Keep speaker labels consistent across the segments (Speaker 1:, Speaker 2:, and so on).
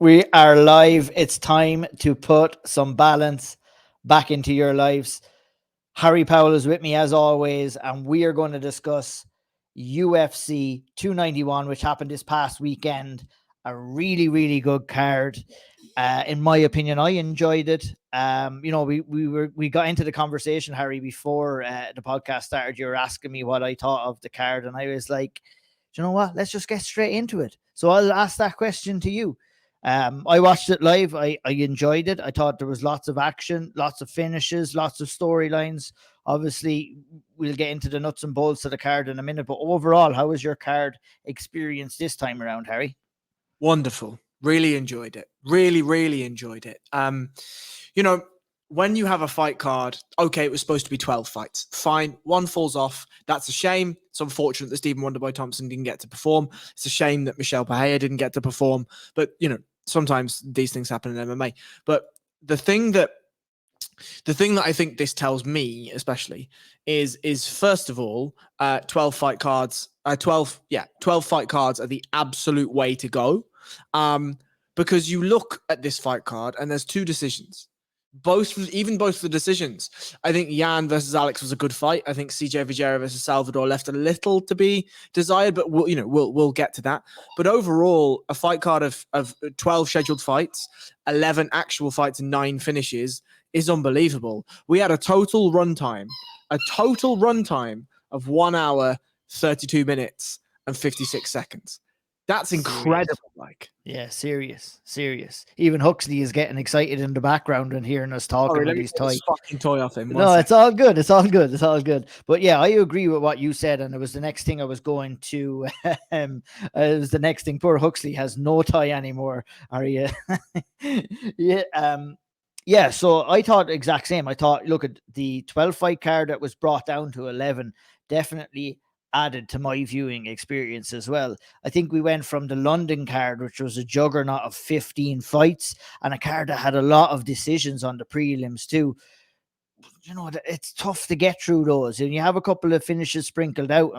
Speaker 1: We are live. It's time to put some balance back into your lives. Harry Powell is with me as always, and we are going to discuss UFC 291, which happened this past weekend. A really, really good card. In my opinion, I enjoyed it. We got into the conversation, Harry, before the podcast started. You were asking me what I thought of the card, and I was like, do you know what? Let's just get straight into it. So I'll ask that question to you. I watched it live. I enjoyed it. I thought there was lots of action, lots of finishes, lots of storylines. Obviously, we'll get into the nuts and bolts of the card in a minute. But overall, how was your card experience this time around, Harry?
Speaker 2: Wonderful. Really enjoyed it. Really enjoyed it. When you have a fight card, okay, it was supposed to be 12 fights. Fine. One falls off. That's a shame. It's unfortunate that Stephen Wonderboy Thompson didn't get to perform. It's a shame that Michelle Pereira didn't get to perform. But, sometimes these things happen in MMA. But the thing that I think this tells me especially is first of all, 12 fight cards, 12 fight cards are the absolute way to go. Because you look at this fight card and there's two decisions. Both of the decisions. I think Jan versus Alex was a good fight. I think CJ Vergara versus Salvador left a little to be desired, but we'll get to that. But overall, a fight card of 12 scheduled fights, 11 actual fights, and 9 finishes is unbelievable. We had a total runtime of 1 hour, 32 minutes, and 56 seconds. That's incredible.
Speaker 1: Serious. Even Huxley is getting excited in the background and hearing us talking about his toy.
Speaker 2: Fucking toy off him.
Speaker 1: No, it's all good. It's all good. But yeah, I agree with what you said, and it was the next thing I was going to. It was the next thing. Poor Huxley has no tie anymore. Are you? Yeah. So I thought the exact same. I thought, look at the 12 fight card that was brought down to 11. Definitely added to my viewing experience as well. I think we went from the London card, which was a juggernaut of 15 fights, and a card that had a lot of decisions on the prelims too. It's tough to get through those, and you have a couple of finishes sprinkled out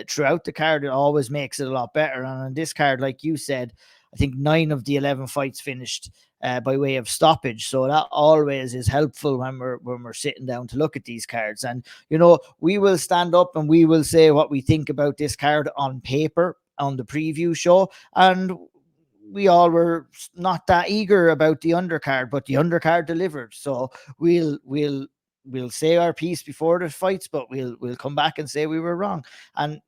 Speaker 1: throughout the card. It always makes it a lot better. And on this card, like you said, I think 9 of the 11 fights finished by way of stoppage. So that always is helpful when we're sitting down to look at these cards. And, we will stand up and we will say what we think about this card on paper on the preview show. And we all were not that eager about the undercard, but the undercard delivered. So we'll say our piece before the fights, but we'll come back and say we were wrong. And,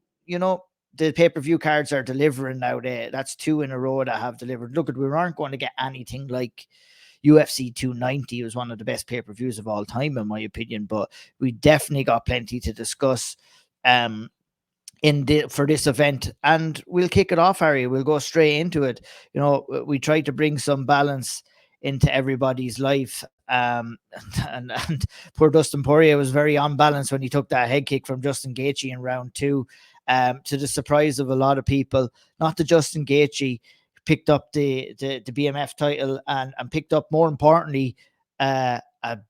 Speaker 1: the pay-per-view cards are delivering now. That's 2 in a row that have delivered. Look, we aren't going to get anything like UFC 290. It was one of the best pay-per-views of all time, in my opinion, but we definitely got plenty to discuss for this event. And we'll kick it off, Harry. We'll go straight into it. We tried to bring some balance into everybody's life. And poor Dustin Poirier was very unbalanced when he took that head kick from Justin Gaethje in round 2. To the surprise of a lot of people, not the Justin Gaethje picked up the BMF title and picked up, more importantly, a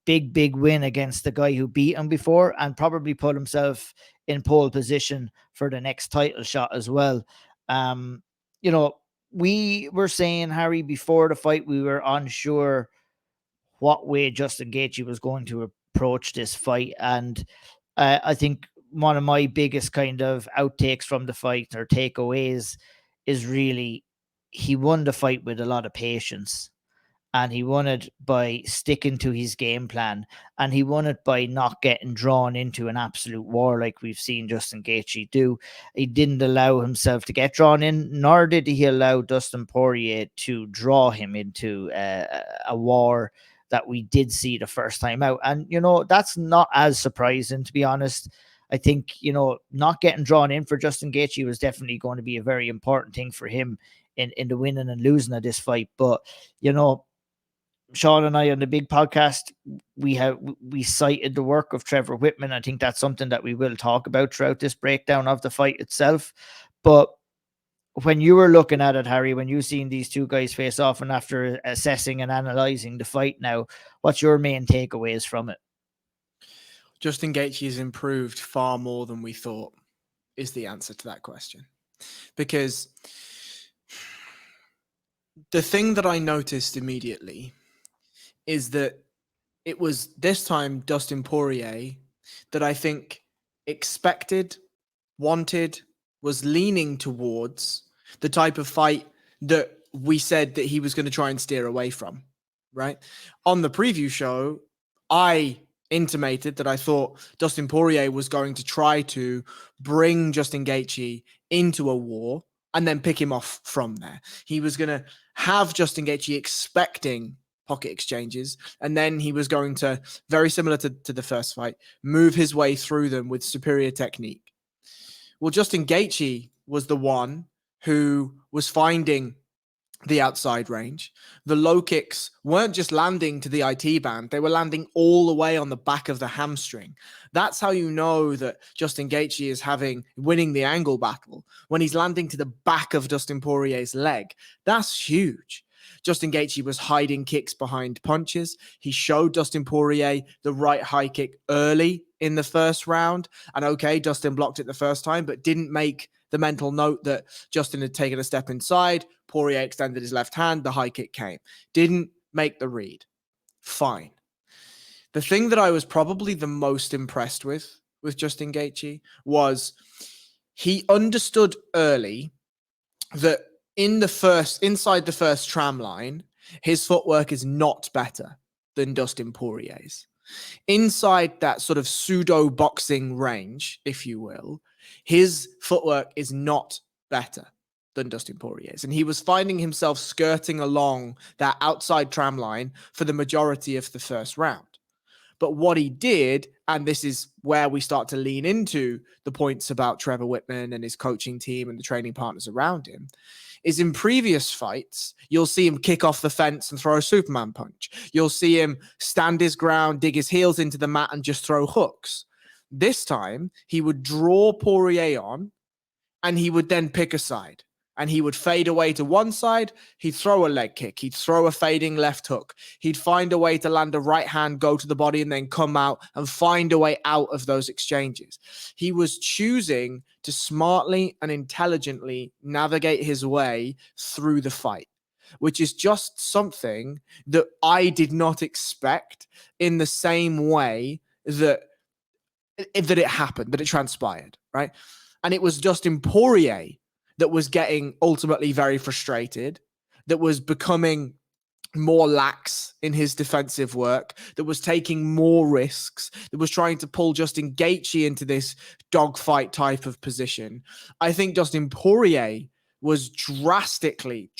Speaker 1: big win against the guy who beat him before, and probably put himself in pole position for the next title shot as well. We were saying, Harry, before the fight, we were unsure what way Justin Gaethje was going to approach this fight, and I think one of my biggest kind of outtakes from the fight, or takeaways, is really he won the fight with a lot of patience, and he won it by sticking to his game plan, and he won it by not getting drawn into an absolute war like we've seen Justin Gaethje do. He didn't allow himself to get drawn in, nor did he allow Dustin Poirier to draw him into a war that we did see the first time out. And, that's not as surprising, to be honest. I think, not getting drawn in for Justin Gaethje was definitely going to be a very important thing for him in the winning and losing of this fight. But, Sean and I on the big podcast, we cited the work of Trevor Whitman. I think that's something that we will talk about throughout this breakdown of the fight itself. But when you were looking at it, Harry, when you seen these two guys face off, and after assessing and analyzing the fight now, what's your main takeaways from it?
Speaker 2: Justin Gaethje has improved far more than we thought is the answer to that question. Because The thing that I noticed immediately is that it was this time Dustin Poirier that I think expected, wanted, was leaning towards the type of fight that we said that he was going to try and steer away from, right? On the preview show, I intimated that I thought Dustin Poirier was going to try to bring Justin Gaethje into a war and then pick him off from there. He was going to have Justin Gaethje expecting pocket exchanges, and then he was going to, very similar to the first fight, move his way through them with superior technique. Well, Justin Gaethje was the one who was finding the outside range. The low kicks weren't just landing to the IT band, they were landing all the way on the back of the hamstring. That's how you know that Justin Gaethje is winning the angle battle, when he's landing to the back of Dustin Poirier's leg. That's huge. Justin Gaethje was hiding kicks behind punches. He showed Dustin Poirier the right high kick early in the first round. And okay, Dustin blocked it the first time, but didn't make the mental note that Justin had taken a step inside. Poirier extended his left hand. The high kick came. Didn't make the read. Fine. The thing that I was probably the most impressed with Justin Gaethje was he understood early that inside the first tram line, his footwork is not better than Dustin Poirier's. Inside that sort of pseudo boxing range, if you will, his footwork is not better than Dustin Poirier's. And he was finding himself skirting along that outside tram line for the majority of the first round. But what he did, and this is where we start to lean into the points about Trevor Whitman and his coaching team and the training partners around him, is in previous fights, you'll see him kick off the fence and throw a Superman punch. You'll see him stand his ground, dig his heels into the mat and just throw hooks. This time, he would draw Poirier on and he would then pick a side. And he would fade away to one side. He'd throw a leg kick. He'd throw a fading left hook. He'd find a way to land a right hand, go to the body, and then come out and find a way out of those exchanges. He was choosing to smartly and intelligently navigate his way through the fight, which is just something that I did not expect in the same way that it happened, that it transpired, right? And it was Dustin Poirier that was getting ultimately very frustrated, that was becoming more lax in his defensive work, that was taking more risks, that was trying to pull Justin Gaethje into this dogfight type of position. I think Dustin Poirier was drastically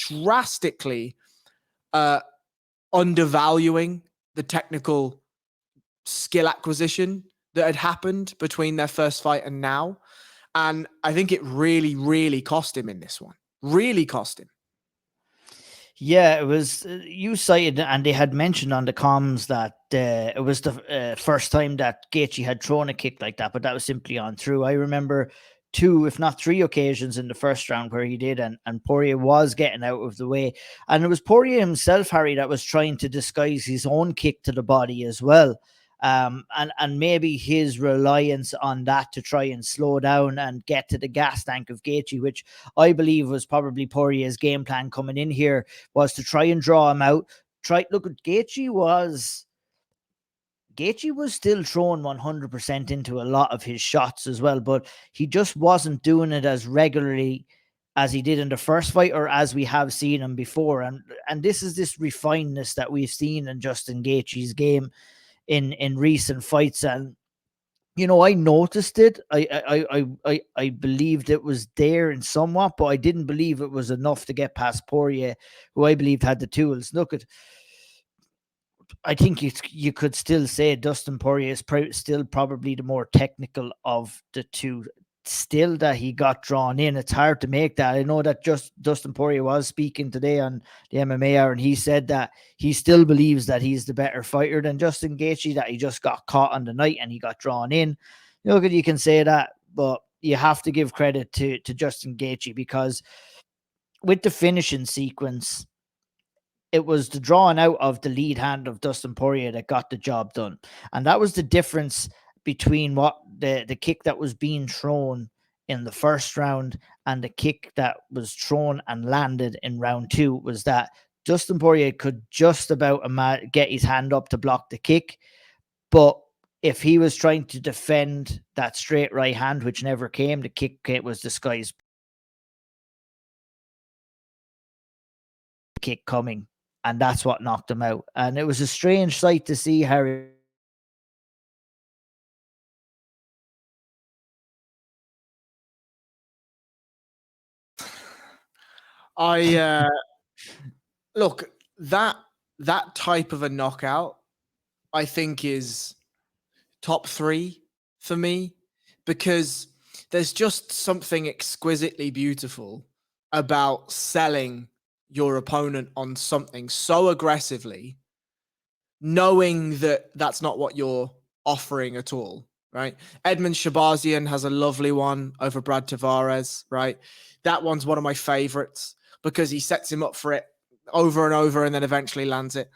Speaker 2: undervaluing the technical skill acquisition that had happened between their first fight and now. And I think it really, really cost him in this one. Really cost him.
Speaker 1: Yeah, it was, you cited, and they had mentioned on the comms that it was the first time that Gaethje had thrown a kick like that, but that was simply on through. I remember 2, if not 3 occasions in the first round where he did, and Poirier was getting out of the way. And it was Poirier himself, Harry, that was trying to disguise his own kick to the body as well. And maybe his reliance on that to try and slow down and get to the gas tank of Gaethje, which I believe was probably Poirier's game plan coming in here, was to try and draw him out. Look at Gaethje was still throwing 100% into a lot of his shots as well, but he just wasn't doing it as regularly as he did in the first fight, or as we have seen him before. And this is this refinedness that we've seen in Justin Gaethje's game in recent fights. And you know, I noticed it. I believed it was there in somewhat, but I didn't believe it was enough to get past Poirier, who I believed had the tools. Look at, I think you could still say Dustin Poirier is still probably the more technical of the two. Still, that he got drawn in, it's hard to make that. I know that just Dustin Poirier was speaking today on the MMA Hour, and he said that he still believes that he's the better fighter than Justin Gaethje, that he just got caught on the night and he got drawn in. You can say that, but you have to give credit to Justin Gaethje, because with the finishing sequence, it was the drawing out of the lead hand of Dustin Poirier that got the job done. And that was the difference between what the kick that was being thrown in the first round and the kick that was thrown and landed in round 2 was that Dustin Poirier could just about get his hand up to block the kick, but if he was trying to defend that straight right hand, which never came, the kick was disguised kick coming, and that's what knocked him out. And it was a strange sight to see Harry.
Speaker 2: Look, that type of a knockout, I think, is top 3 for me, because there's just something exquisitely beautiful about selling your opponent on something so aggressively, knowing that that's not what you're offering at all, right? Edmund Shabazian has a lovely one over Brad Tavares, right? That one's one of my favorites because he sets him up for it over and over and then eventually lands it.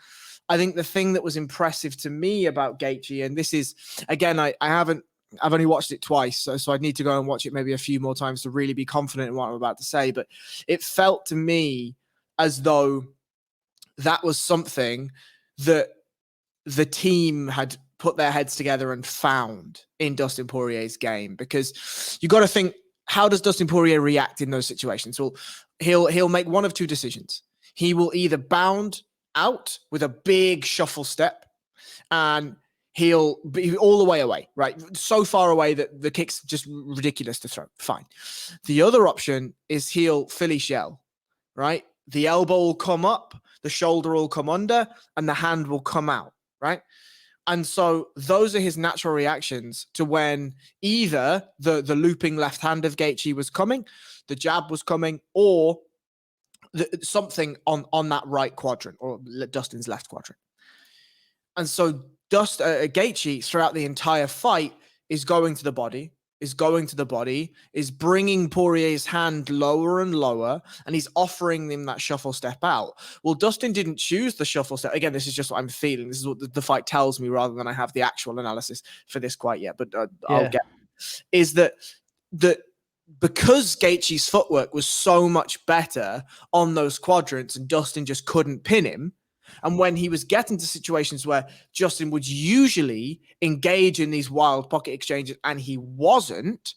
Speaker 2: I think the thing that was impressive to me about Gaethje, and this is, again, I've only watched it twice, so I'd need to go and watch it maybe a few more times to really be confident in what I'm about to say, but it felt to me as though that was something that the team had put their heads together and found in Dustin Poirier's game, because you got to think, how does Dustin Poirier react in those situations? Well, he'll make one of 2 decisions. He will either bound out with a big shuffle step, and he'll be all the way away, right? So far away that the kick's just ridiculous to throw. Fine. The other option is he'll Philly shell, right? The elbow will come up, the shoulder will come under, and the hand will come out, right? And so those are his natural reactions to when either the looping left hand of Gaethje was coming, the jab was coming, or something on that right quadrant, or Dustin's left quadrant. And so Gaethje throughout the entire fight is going to the body, is bringing Poirier's hand lower and lower, and he's offering him that shuffle step out. Well, Dustin didn't choose the shuffle step. Again, this is just what I'm feeling. This is what the fight tells me rather than I have the actual analysis for this quite yet, but I'll get is that because Gaethje's footwork was so much better on those quadrants and Dustin just couldn't pin him, and when he was getting to situations where Justin would usually engage in these wild pocket exchanges and he wasn't,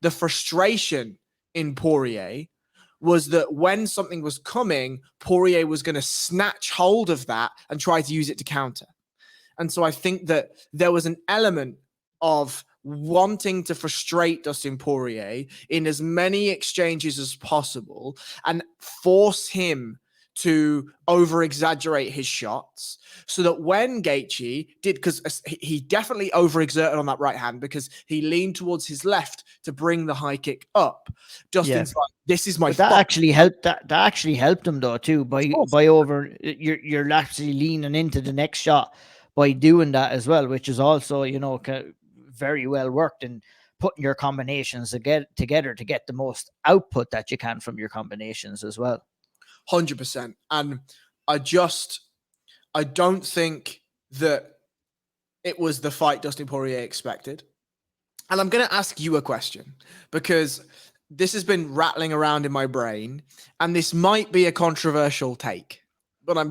Speaker 2: the frustration in Poirier was that when something was coming, Poirier was going to snatch hold of that and try to use it to counter. And so I think that there was an element of wanting to frustrate Dustin Poirier in as many exchanges as possible and force him to over-exaggerate his shots so that when Gaethje did, because he definitely over-exerted on that right hand because he leaned towards his left to bring the high kick up. Dustin's like, this is my
Speaker 1: that actually helped. That actually helped him though too by over. You're actually leaning into the next shot by doing that as well, which is also, you know, very well worked and putting your combinations together to get the most output that you can from your combinations as well.
Speaker 2: 100%. And I don't think that it was the fight Dustin Poirier expected. And I'm going to ask you a question because this has been rattling around in my brain and this might be a controversial take, but I'm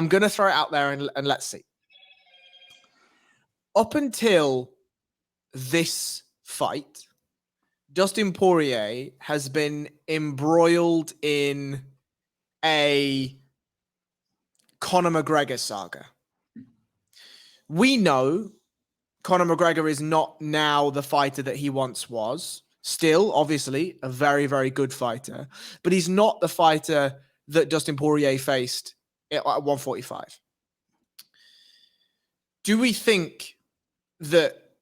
Speaker 2: going to throw it out there and let's see. Up until this fight, Dustin Poirier has been embroiled in a Conor McGregor saga. We know Conor McGregor is not now the fighter that he once was. Still, obviously, a very, very good fighter, but he's not the fighter that Dustin Poirier faced at 145. Do we think that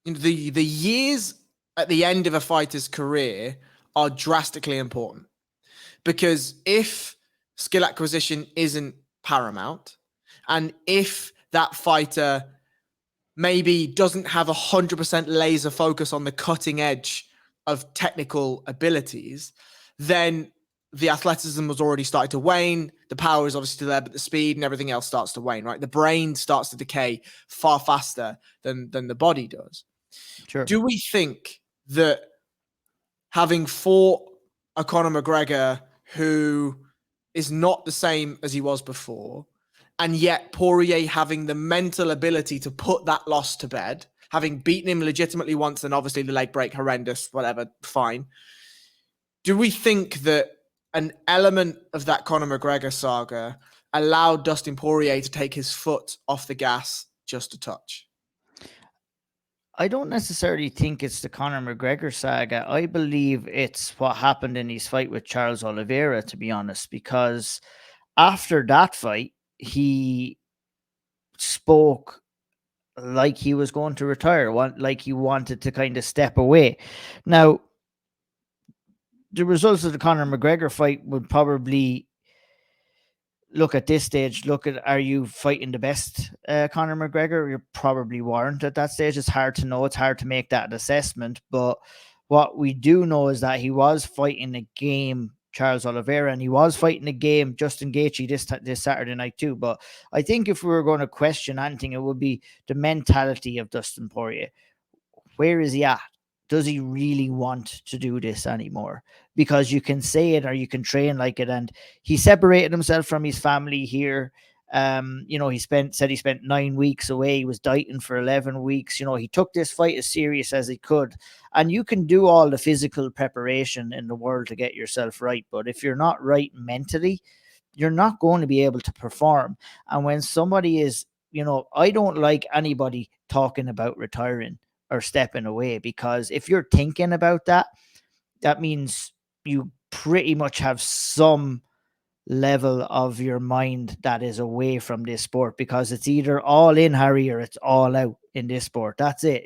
Speaker 2: the years at the end of a fighter's career are drastically important? Because if skill acquisition isn't paramount, and if that fighter maybe doesn't have 100% laser focus on the cutting edge of technical abilities, then the athleticism was already starting to wane. The power is obviously there, but the speed and everything else starts to wane, right? The brain starts to decay far faster than the body does.
Speaker 1: Sure.
Speaker 2: Do we think that having fought a Conor McGregor who is not the same as he was before, and yet Poirier having the mental ability to put that loss to bed, having beaten him legitimately once, and obviously the leg break, horrendous, whatever, fine. Do we think that an element of that Conor McGregor saga allowed Dustin Poirier to take his foot off the gas just a touch?
Speaker 1: I don't necessarily think it's the Conor McGregor saga. I believe it's what happened in his fight with Charles Oliveira, to be honest, because after that fight, he spoke like he was going to retire, like he wanted to kind of step away. Now, the results of the Conor McGregor fight would probably look at this stage, are you fighting the best Conor McGregor? You probably weren't at that stage. It's hard to know. It's hard to make that assessment. But what we do know is that he was fighting a game, Charles Oliveira, and he was fighting a game, Justin Gaethje, this Saturday night too. But I think if we were going to question anything, it would be the mentality of Dustin Poirier. Where is he at? Does he really want to do this anymore? Because you can say it or you can train like it. And he separated himself from his family here. He spent 9 weeks away. He was dieting for 11 weeks. He took this fight as serious as he could. And you can do all the physical preparation in the world to get yourself right. But if you're not right mentally, you're not going to be able to perform. And when somebody is, I don't like anybody talking about retiring or stepping away, because if you're thinking about that, that means you pretty much have some level of your mind that is away from this sport, because it's either all in, Harry, or it's all out in this sport. That's it.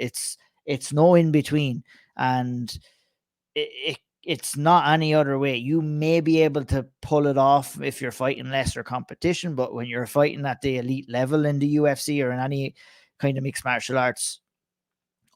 Speaker 1: It's no in between, and it's not any other way. You may be able to pull it off if you're fighting lesser competition, but when you're fighting at the elite level in the UFC or in any kind of mixed martial arts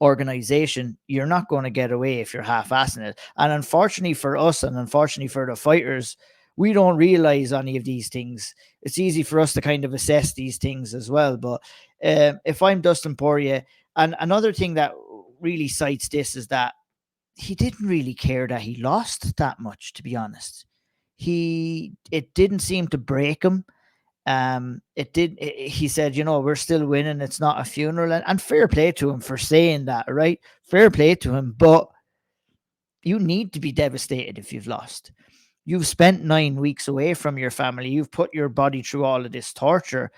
Speaker 1: organization, you're not going to get away if you're half-assing it. And unfortunately for us, and unfortunately for the fighters, we don't realize any of these things. It's easy for us to kind of assess these things as well. But if I'm Dustin Poirier, and another thing that really cites this is that he didn't really care that he lost that much, to be honest. It didn't seem to break him. He said, we're still winning. It's not a funeral, and fair play to him for saying that, right? Fair play to him, but you need to be devastated if you've lost. You've spent 9 weeks away from your family. You've put your body through all of this torture.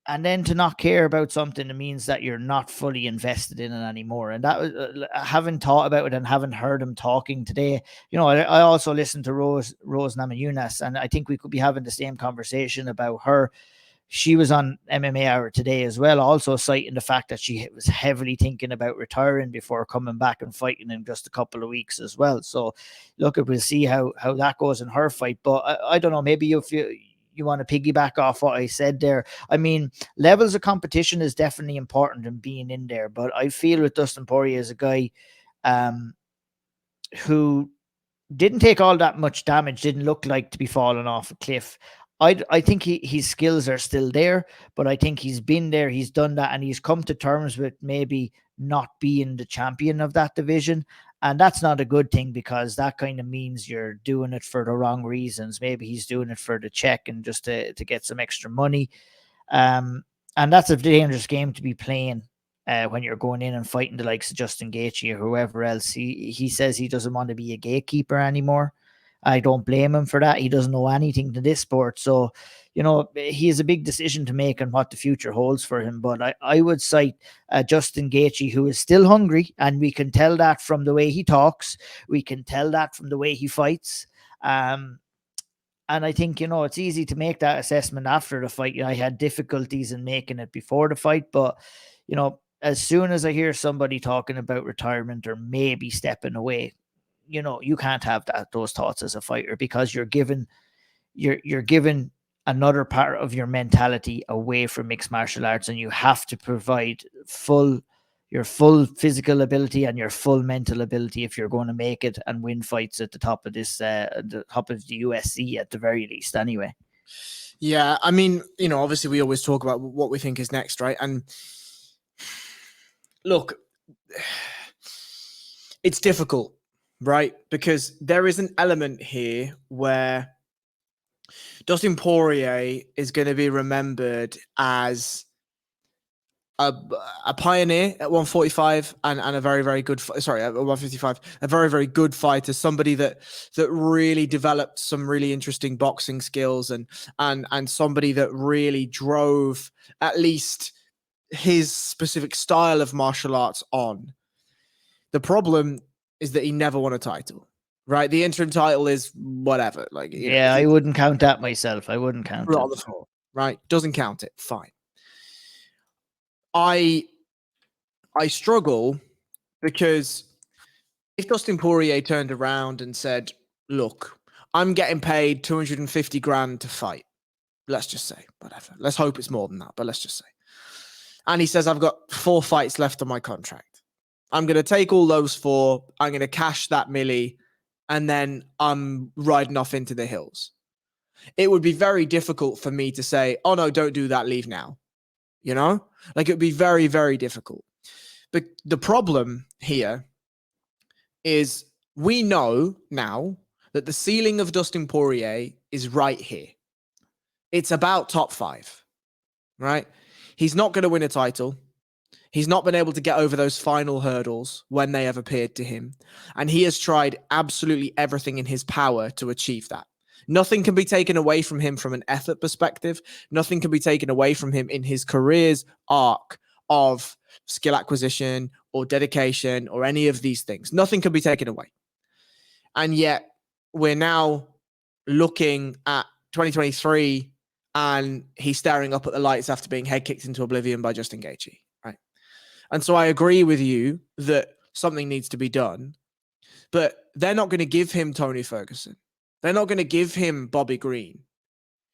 Speaker 1: And then to not care about something, it means that you're not fully invested in it anymore. And that was, having thought about it and having heard him talking today, I also listened to Rose Namajunas, and I think we could be having the same conversation about her. She was on MMA Hour today as well, also citing the fact that she was heavily thinking about retiring before coming back and fighting in just a couple of weeks as well. So look, we'll see how that goes in her fight. But I don't know, maybe if you want to piggyback off what I said there. I mean, levels of competition is definitely important in being in there, but I feel with Dustin Poirier as a guy who didn't take all that much damage, didn't look like to be falling off a cliff. I think his skills are still there, but I think he's been there, he's done that, and he's come to terms with maybe not being the champion of that division. And that's not a good thing, because that kind of means you're doing it for the wrong reasons. Maybe he's doing it for the check and just to get some extra money. And that's a dangerous game to be playing when you're going in and fighting the likes of Justin Gaethje or whoever else. He says he doesn't want to be a gatekeeper anymore. I don't blame him for that. He doesn't know anything to this sport. So, he has a big decision to make on what the future holds for him. But I would cite Justin Gaethje, who is still hungry, and we can tell that from the way he talks. We can tell that from the way he fights. And I think, it's easy to make that assessment after the fight. I had difficulties in making it before the fight, but, as soon as I hear somebody talking about retirement or maybe stepping away, you can't have those thoughts as a fighter, because you're given another part of your mentality away from mixed martial arts, and you have to provide your full physical ability and your full mental ability if you're going to make it and win fights at the top of the top of the USC at the very least anyway.
Speaker 2: Yeah, I mean, obviously we always talk about what we think is next, right? And look, it's difficult right? Because there is an element here where Dustin Poirier is going to be remembered as a pioneer at 145 and a very, very good, sorry, at 155, a very, very good fighter, somebody that really developed some really interesting boxing skills and somebody that really drove at least his specific style of martial arts on. The problem is that he never won a title, right? The interim title is whatever. Like,
Speaker 1: Yeah, I wouldn't count that myself. I wouldn't count
Speaker 2: on the
Speaker 1: it.
Speaker 2: floor, right? Doesn't count it. Fine. I struggle because if Dustin Poirier turned around and said, look, I'm getting paid 250 grand to fight. Let's just say, whatever. Let's hope it's more than that, but let's just say. And he says, I've got 4 fights left on my contract. I'm going to take all those 4. I'm going to cash that milli, and then I'm riding off into the hills. It would be very difficult for me to say, oh no, don't do that. Leave now. You know, like it would be very, very difficult. But the problem here is we know now that the ceiling of Dustin Poirier is right here. It's about top 5, right? He's not going to win a title. He's not been able to get over those final hurdles when they have appeared to him. And he has tried absolutely everything in his power to achieve that. Nothing can be taken away from him from an effort perspective. Nothing can be taken away from him in his career's arc of skill acquisition or dedication or any of these things. Nothing can be taken away. And yet we're now looking at 2023 and he's staring up at the lights after being head kicked into oblivion by Justin Gaethje, right? And so I agree with you that something needs to be done, but they're not going to give him Tony Ferguson. They're not going to give him Bobby Green.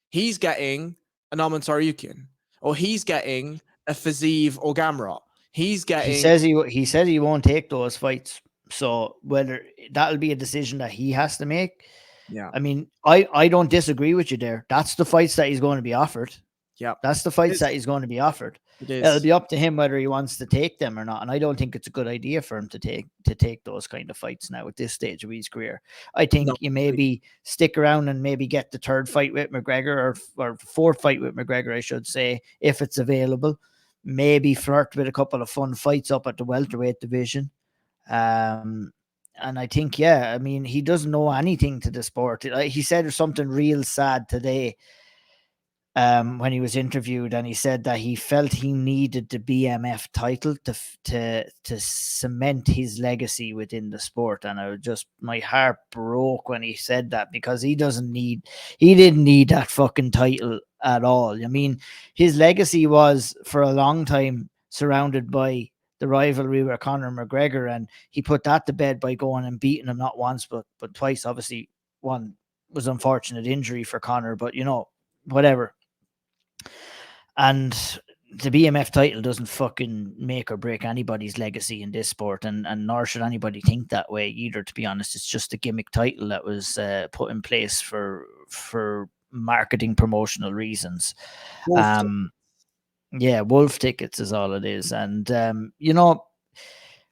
Speaker 2: He's getting an Arman Tsarukyan, or he's getting a Fiziev or Gamrot. He's getting.
Speaker 1: He says he won't take those fights. So whether that'll be a decision that he has to make.
Speaker 2: Yeah.
Speaker 1: I mean, I don't disagree with you there. That's the fights that he's going to be offered.
Speaker 2: Yeah.
Speaker 1: That's the fights that he's going to be offered. It'll be up to him whether he wants to take them or not. And I don't think it's a good idea for him to take those kind of fights now at this stage of his career. I think you maybe stick around and maybe get the 3rd fight with McGregor or 4th fight with McGregor, I should say, if it's available. Maybe flirt with a couple of fun fights up at the welterweight division. And I think, I mean, he doesn't know anything to the sport. He said something real sad today when he was interviewed, and he said that he felt he needed the BMF title to cement his legacy within the sport. And my heart broke when he said that, because he didn't need that fucking title at all. I mean, his legacy was for a long time surrounded by the rivalry with Conor McGregor, and he put that to bed by going and beating him not once but twice. Obviously, one was unfortunate injury for Conor, but whatever. And the BMF title doesn't fucking make or break anybody's legacy in this sport, and nor should anybody think that way either, to be honest. It's just a gimmick title that was put in place for marketing promotional reasons. Wolf tickets is all it is. And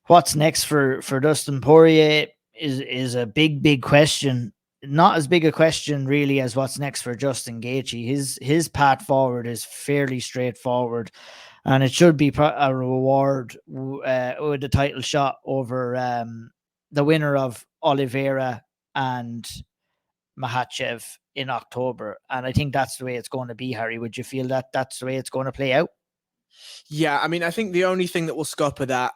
Speaker 1: what's next for Dustin Poirier is a big question. Not as big a question really as what's next for Justin Gaethje. His path forward is fairly straightforward, and it should be a reward with the title shot over the winner of Oliveira and Makhachev in October. And I think that's the way it's going to be, Harry. Would you feel that that's the way it's going to play out?
Speaker 2: Yeah, I mean, I think the only thing that will scupper that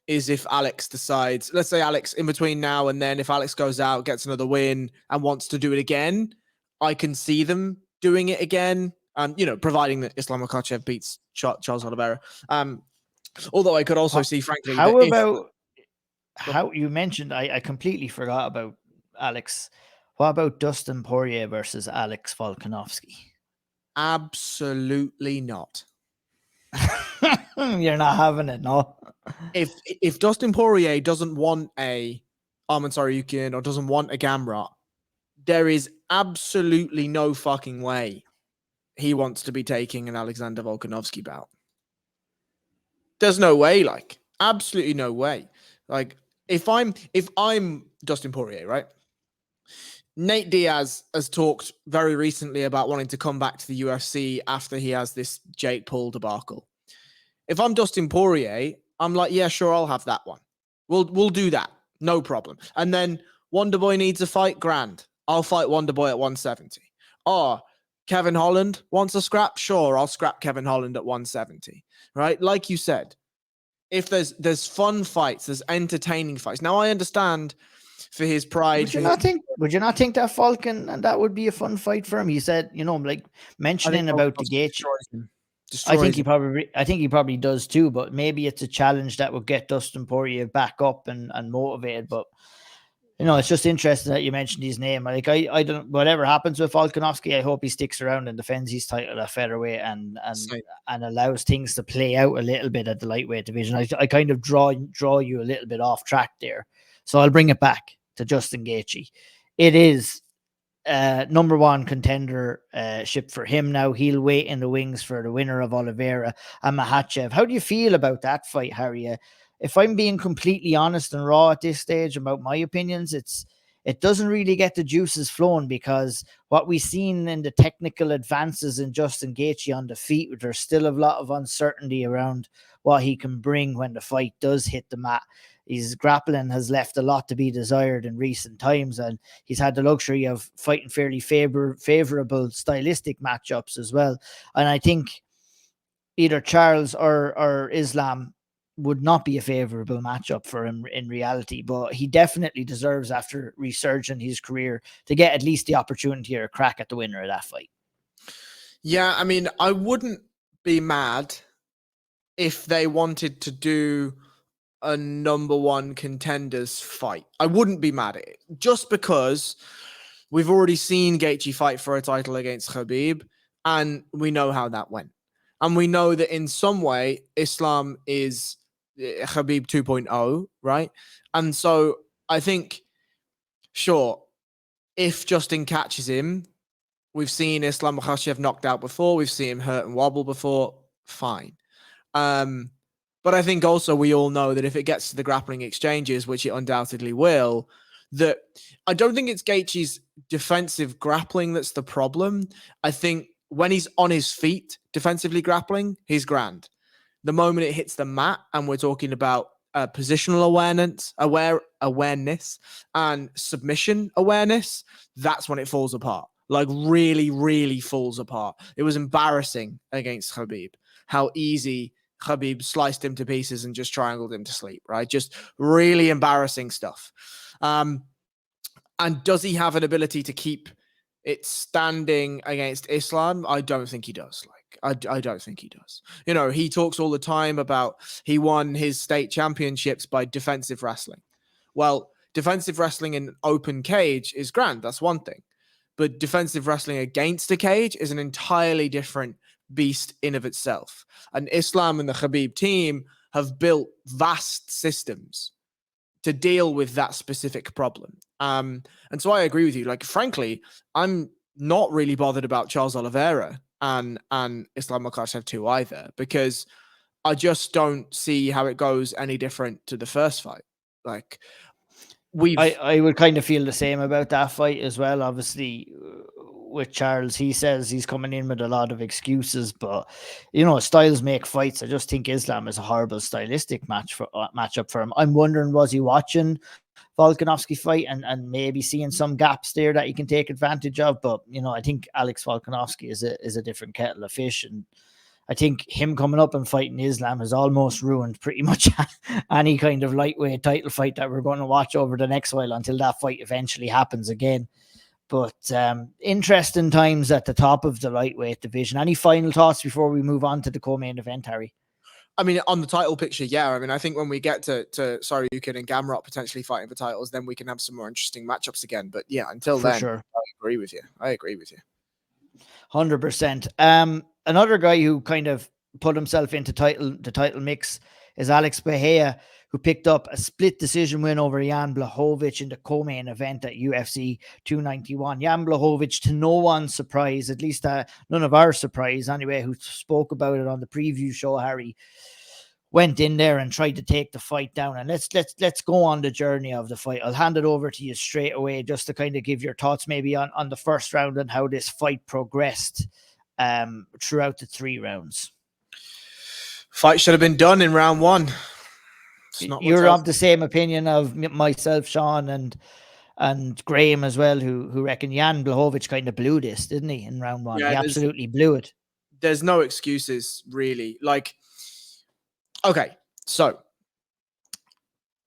Speaker 2: is if Alex decides, let's say Alex in between now and then, if Alex goes out, gets another win and wants to do it again, I can see them doing it again. Providing that Islam Makhachev beats Charles Oliveira. Although I could also see, frankly,
Speaker 1: how you mentioned, I completely forgot about Alex. What about Dustin Poirier versus Alex Volkanovski?
Speaker 2: Absolutely not.
Speaker 1: You're not having it, no?
Speaker 2: If Dustin Poirier doesn't want a Arman Tsarukyan or doesn't want a Gamrot, there is absolutely no fucking way he wants to be taking an Alexander Volkanovski bout. There's no way, absolutely no way. if I'm Dustin Poirier, right? Nate Diaz has talked very recently about wanting to come back to the UFC after he has this Jake Paul debacle. If I'm Dustin Poirier, I'm like, yeah, sure, I'll have that one. We'll do that. No problem. And then Wonderboy needs a fight, grand. I'll fight Wonderboy at 170. Or Kevin Holland wants a scrap, sure, I'll scrap Kevin Holland at 170. Right? Like you said, if there's fun fights, there's entertaining fights. Now I understand for his pride.
Speaker 1: Would you not think that Falcon and that would be a fun fight for him? He said, like mentioning about the Gaethje. I think he probably does too, but maybe it's a challenge that would get Dustin Poirier back up and motivated. But it's just interesting that you mentioned his name. Like I don't, whatever happens with Volkanovski, I hope he sticks around and defends his title at featherweight and allows things to play out a little bit at the lightweight division. I kind of draw you a little bit off track there, so I'll bring it back to Justin Gaethje. It is number one contender ship for him now. He'll wait in the wings for the winner of Oliveira and Makhachev. How do you feel about that fight, Harry? If I'm being completely honest and raw at this stage about my opinions, it doesn't really get the juices flowing, because what we've seen in the technical advances in Justin Gaethje on the feet, there's still a lot of uncertainty around what he can bring when the fight does hit the mat. His grappling has left a lot to be desired in recent times, and he's had the luxury of fighting fairly favorable stylistic matchups as well. And I think either Charles or Islam would not be a favorable matchup for him in reality, but he definitely deserves, after resurging his career, to get at least the opportunity or a crack at the winner of that fight.
Speaker 2: Yeah, I mean, I wouldn't be mad if they wanted to do a number one contenders fight. I wouldn't be mad at it, just because we've already seen Gaethje fight for a title against Khabib, and we know how that went. And we know that in some way, Islam is Khabib 2.0, right? And so I think, sure, if Justin catches him, we've seen Islam Makhachev knocked out before, we've seen him hurt and wobble before, fine. But I think also we all know that if it gets to the grappling exchanges, which it undoubtedly will, that I don't think it's Gaethje's defensive grappling that's the problem. I think when he's on his feet, defensively grappling, he's grand. The moment it hits the mat, and we're talking about positional awareness and submission awareness, that's when it falls apart. Like really, really falls apart. It was embarrassing against Khabib how easy Khabib sliced him to pieces and just triangled him to sleep, right? Just really embarrassing stuff. And does he have an ability to keep it standing against Islam? I don't think he does. I don't think he does. He talks all the time about he won his state championships by defensive wrestling. Well, defensive wrestling in open cage is grand. That's one thing. But defensive wrestling against a cage is an entirely different beast in of itself. And Islam and the Khabib team have built vast systems to deal with that specific problem. And so I agree with you. Like, frankly, I'm not really bothered about Charles Oliveira and Islam Makhachev too either, because I just don't see how it goes any different to the first fight. Like,
Speaker 1: I would kind of feel the same about that fight as well. Obviously, with Charles, he says he's coming in with a lot of excuses, but styles make fights. I just think Islam is a horrible stylistic matchup for him. I'm wondering, was he watching Volkanovski fight and maybe seeing some gaps there that he can take advantage of? But I think Alex Volkanovski is a different kettle of fish, and I think him coming up and fighting Islam has almost ruined pretty much any kind of lightweight title fight that we're going to watch over the next while, until that fight eventually happens again. But interesting times at the top of the lightweight division. Any final thoughts before we move on to the co-main event, Harry?
Speaker 2: I mean, on the title picture, yeah. I mean, I think when we get to Saryukin and Gamrot potentially fighting for titles, then we can have some more interesting matchups again. But yeah, until then, sure. I agree with you.
Speaker 1: 100%. Another guy who kind of put himself into the title mix is Alex Pereira, who picked up a split decision win over Jan Blachowicz in the co-main event at UFC 291. Jan Blachowicz, to no one's surprise, at least none of our surprise anyway, who spoke about it on the preview show, Harry, went in there and tried to take the fight down. And let's go on the journey of the fight. I'll hand it over to you straight away, just to kind of give your thoughts maybe on the first round and how this fight progressed throughout the 3 rounds.
Speaker 2: Fight should have been done in round 1.
Speaker 1: You're of the same opinion of myself, Sean, and Graham as well, who reckon Jan Blachowicz kind of blew this, didn't he, in round 1? Yeah, he absolutely blew it.
Speaker 2: There's no excuses, really. Like, okay, so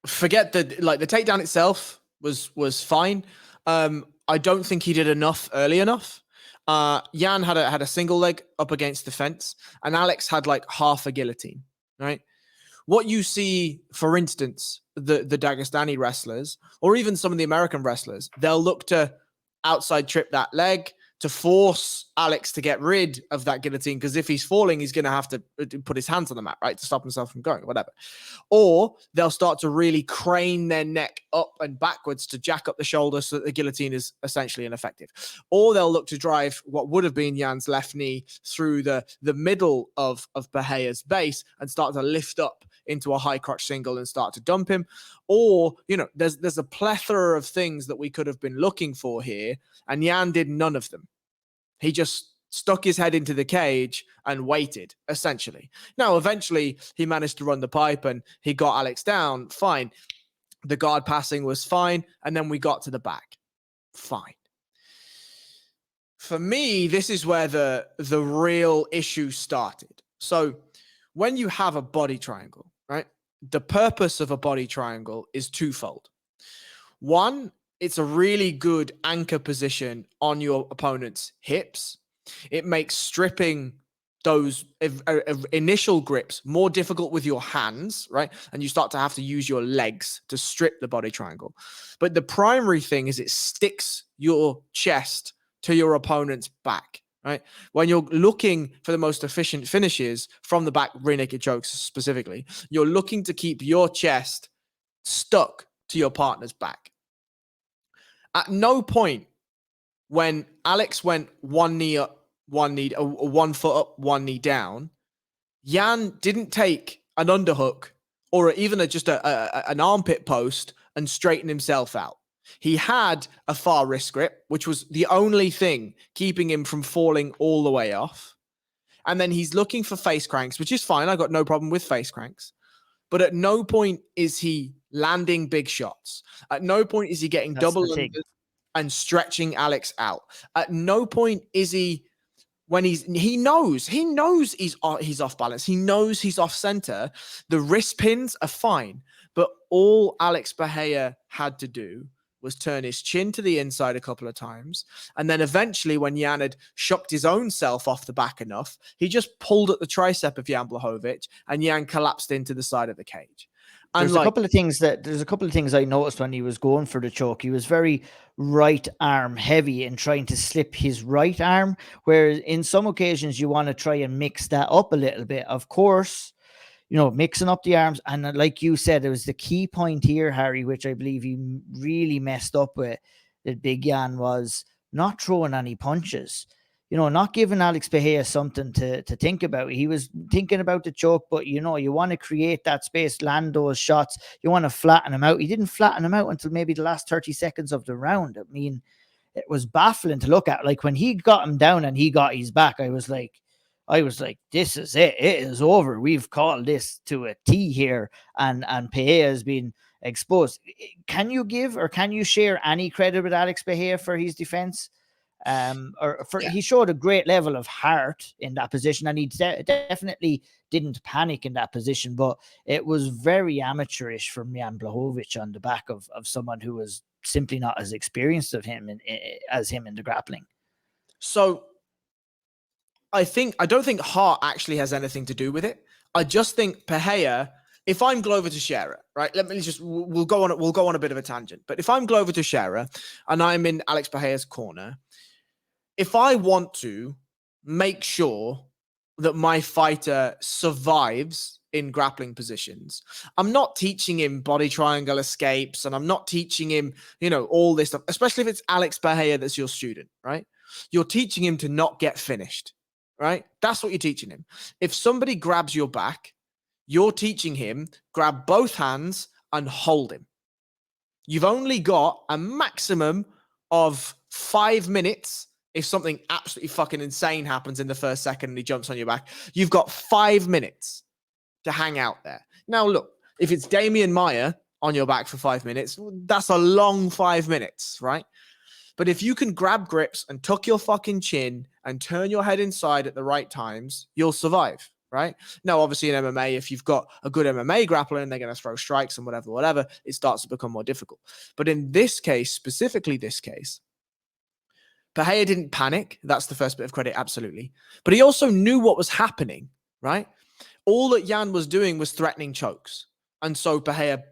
Speaker 2: forget the takedown itself was fine. I don't think he did enough early enough. Jan had a single leg up against the fence, and Alex had like half a guillotine, right? What you see, for instance, the Dagestani wrestlers, or even some of the American wrestlers, they'll look to outside trip that leg to force Alex to get rid of that guillotine, because if he's falling, he's going to have to put his hands on the mat, right, to stop himself from going, whatever. Or they'll start to really crane their neck up and backwards to jack up the shoulder so that the guillotine is essentially ineffective. Or they'll look to drive what would have been Jan's left knee through the middle of Pereira's base and start to lift up into a high crotch single and start to dump him. Or, there's a plethora of things that we could have been looking for here, and Jan did none of them. He just stuck his head into the cage and waited, essentially. Now, eventually, he managed to run the pipe and he got Alex down. Fine. The guard passing was fine. And then we got to the back. Fine. For me, this is where the real issue started. So when you have a body triangle, right, the purpose of a body triangle is twofold. One, it's a really good anchor position on your opponent's hips. It makes stripping those initial grips more difficult with your hands, right? And you start to have to use your legs to strip the body triangle. But the primary thing is it sticks your chest to your opponent's back, right? When you're looking for the most efficient finishes from the back, rear naked chokes specifically, you're looking to keep your chest stuck to your partner's back. At no point when Alex went one knee up, 1 foot up, 1 knee down, Jan didn't take an underhook or even just an armpit post and straighten himself out. He had a far wrist grip, which was the only thing keeping him from falling all the way off. And then he's looking for face cranks, which is fine. I got no problem with face cranks. But at no point is he landing big shots. At no point is he getting double unders and stretching Alex out. At no point is he, when he knows he's off balance. He knows he's off center. The wrist pins are fine. But all Alex Pereira had to do was turn his chin to the inside a couple of times. And then eventually, when Jan had shucked his own self off the back enough, he just pulled at the tricep of Jan Blachowicz and Jan collapsed into the side of the cage. And
Speaker 1: there's a couple of things I noticed when he was going for the choke. He was very right arm heavy in trying to slip his right arm, whereas in some occasions you want to try and mix that up a little bit. Of course, mixing up the arms. And like you said, it was the key point here, Harry, which I believe he really messed up with, that Big Jan, was not throwing any punches. Not giving Alex Pereira something to think about. He was thinking about the choke, but you want to create that space, land those shots. You want to flatten him out. He didn't flatten him out until maybe the last 30 seconds of the round. I mean, it was baffling to look at. Like when he got him down and he got his back, I was like, this is it. It is over. We've called this to a T here, and Pereira has been exposed. Can you give or can you share any credit with Alex Pereira for his defense? He showed a great level of heart in that position, and he definitely didn't panic in that position, but it was very amateurish from Jan Blachowicz on the back of someone who was simply not as experienced as him in the grappling. So
Speaker 2: I don't think heart actually has anything to do with it. I just think Pereira, if I'm Glover Teixeira, right? We'll go on a bit of a tangent. But if I'm Glover Teixeira and I'm in Alex Pereira's corner, if I want to make sure that my fighter survives in grappling positions, I'm not teaching him body triangle escapes, and I'm not teaching him, all this stuff, especially if it's Alex Pereira that's your student, right? You're teaching him to not get finished, right? That's what you're teaching him. If somebody grabs your back, you're teaching him grab both hands and hold him. You've only got a maximum of 5 minutes. If something absolutely fucking insane happens in the first second and he jumps on your back, you've got 5 minutes to hang out there. Now, look, if it's Damian Maia on your back for 5 minutes, that's a long 5 minutes, right? But if you can grab grips and tuck your fucking chin and turn your head inside at the right times, you'll survive, right? Now, obviously in MMA, if you've got a good MMA grappler and they're going to throw strikes and whatever, it starts to become more difficult. But in this case, specifically this case, Pereira didn't panic. That's the first bit of credit, absolutely. But he also knew what was happening, right? All that Jan was doing was threatening chokes. And so Pereira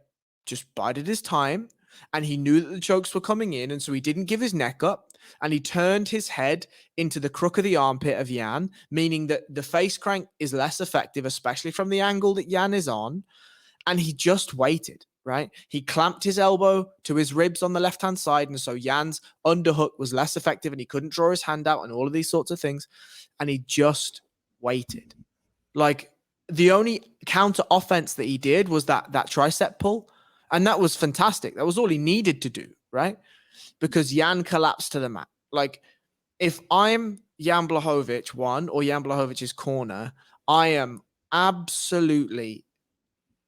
Speaker 2: just bided his time, and he knew that the chokes were coming in, and so he didn't give his neck up, and he turned his head into the crook of the armpit of Jan, meaning that the face crank is less effective, especially from the angle that Jan is on, and he just waited. Right? He clamped his elbow to his ribs on the left-hand side, and so Jan's underhook was less effective, and he couldn't draw his hand out and all of these sorts of things, and he just waited. Like, the only counter offense that he did was that tricep pull, and that was fantastic. That was all he needed to do, right? Because Jan collapsed to the mat. Like, if I'm Jan Blachowicz, or Jan Blachowicz's corner, I am absolutely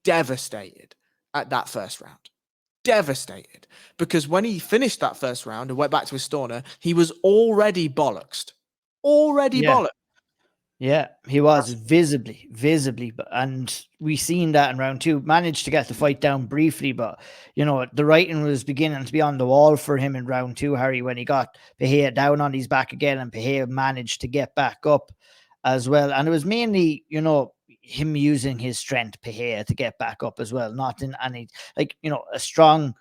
Speaker 2: devastated at that first round. Devastated. Because when he finished that first round and went back to his corner, he was already bollocksed. Bollocksed.
Speaker 1: Yeah, he was visibly, and we seen that in round 2. Managed to get the fight down briefly, but you know, the writing was beginning to be on the wall for him in round 2, Harry, when he got Pereira down on his back again, and Pereira managed to get back up as well. And it was mainly, you know, him using his strength, Pereira, to get back up as well, not in any, like, you know, a strong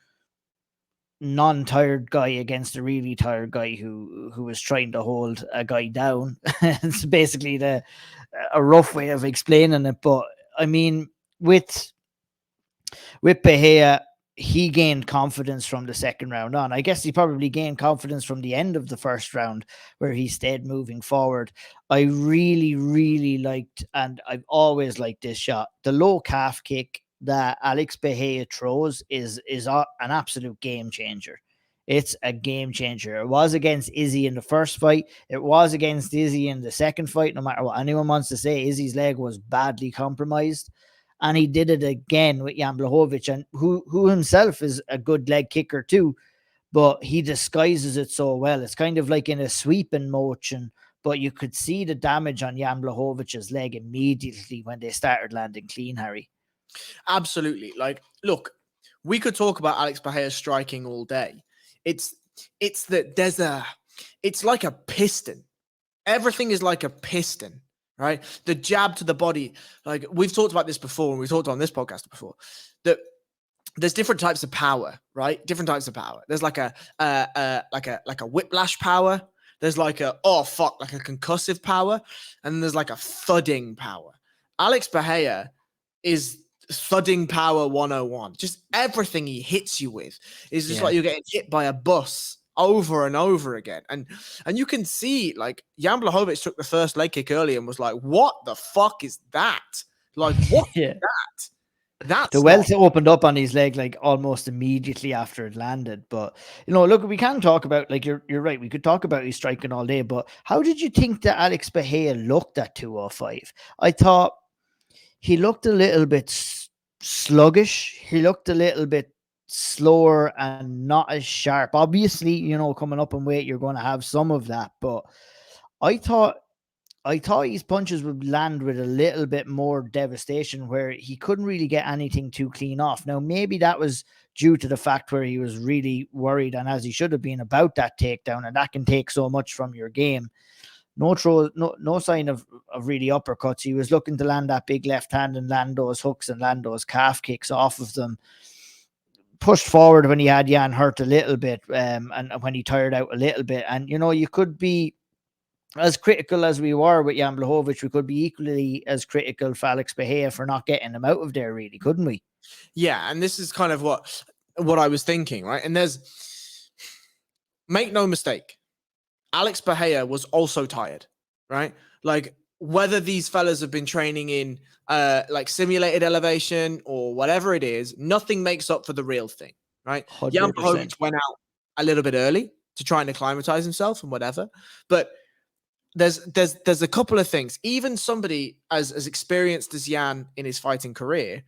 Speaker 1: non-tired guy against a really tired guy who was trying to hold a guy down. It's basically a rough way of explaining it, but I mean, with Pereira, he gained confidence from the second round on. I guess he probably gained confidence from the end of the first round, where he stayed moving forward. I really liked, and I've always liked this shot, the low calf kick that Alex Pereira throws is an absolute game changer. It's a game changer. It was against Izzy in the first fight. It was against Izzy in the second fight. No matter what anyone wants to say, Izzy's leg was badly compromised. And he did it again with Jan Blachowicz, and who himself is a good leg kicker too, but he disguises it so well. It's kind of like in a sweeping motion, but you could see the damage on Jan Blachowicz's leg immediately when they started landing clean, Harry.
Speaker 2: Absolutely. Like, look, we could talk about Alex Pereira striking all day. It's that it's like a piston. Everything is like a piston, right? The jab to the body. Like, we've talked about this before, and we've talked on this podcast before, that there's different types of power, right? Different types of power. There's like a whiplash power. There's like a concussive power, and there's like a thudding power. Alex Pereira is thudding power 101. Just everything he hits you with is just like you're getting hit by a bus over and over again. And you can see, like, Jan Blachowicz took the first leg kick early and was like, what the fuck is that? Like, what is that? That's
Speaker 1: the welter opened up on his leg like almost immediately after it landed. But you know, look, we can talk about, like, you're right, we could talk about his striking all day, but how did you think that Alex Pereira looked at 205? I thought he looked a little bit sluggish. He looked a little bit slower and not as sharp. Obviously, you know, coming up in weight, you're going to have some of that, but I thought his punches would land with a little bit more devastation, where he couldn't really get anything too clean off. Now, maybe that was due to the fact where he was really worried, and as he should have been, about that takedown, and that can take so much from your game. No sign of really uppercuts. He was looking to land that big left hand and land those hooks and land those calf kicks off of them. Pushed forward when he had Jan hurt a little bit, and when he tired out a little bit. And, you know, you could be as critical as we were with Jan Blachowicz, we could be equally as critical for Alex Pereira for not getting him out of there, really, couldn't we?
Speaker 2: Yeah, and this is kind of what I was thinking, right? And make no mistake, Alex Pereira was also tired, right? Like, whether these fellas have been training in like simulated elevation or whatever it is, nothing makes up for the real thing, right? Jan
Speaker 1: 100%.
Speaker 2: Blachowicz went out a little bit early to try and acclimatize himself and whatever, but there's a couple of things. Even somebody as experienced as Jan in his fighting career,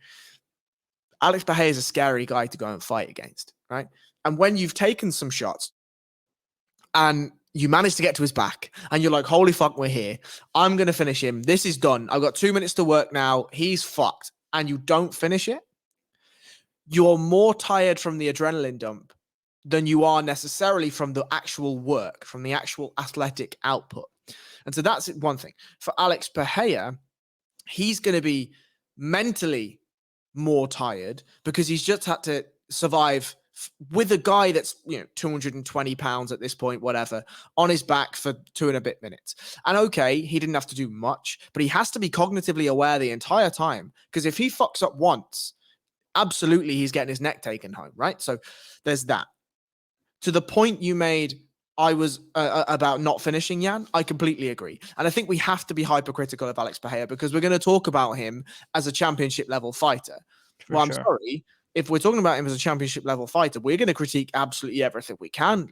Speaker 2: Alex Pereira is a scary guy to go and fight against, right? And when you've taken some shots and you manage to get to his back and you're like, holy fuck, we're here. I'm going to finish him. This is done. I've got 2 minutes to work now. He's fucked. And you don't finish it. You're more tired from the adrenaline dump than you are necessarily from the actual work, from the actual athletic output. And so that's one thing. For Alex Pereira, he's going to be mentally more tired because he's just had to survive with a guy that's 220 pounds at this point, whatever, on his back for 2 and a bit minutes. And okay, he didn't have to do much, but he has to be cognitively aware the entire time, because if he fucks up once, absolutely he's getting his neck taken home, right? So there's that. To the point you made, I was about not finishing Jan, I completely agree. And I think we have to be hypercritical of Alex Pereira because we're going to talk about him as a championship level fighter. I'm sorry. If we're talking about him as a championship level fighter, we're going to critique absolutely everything we can.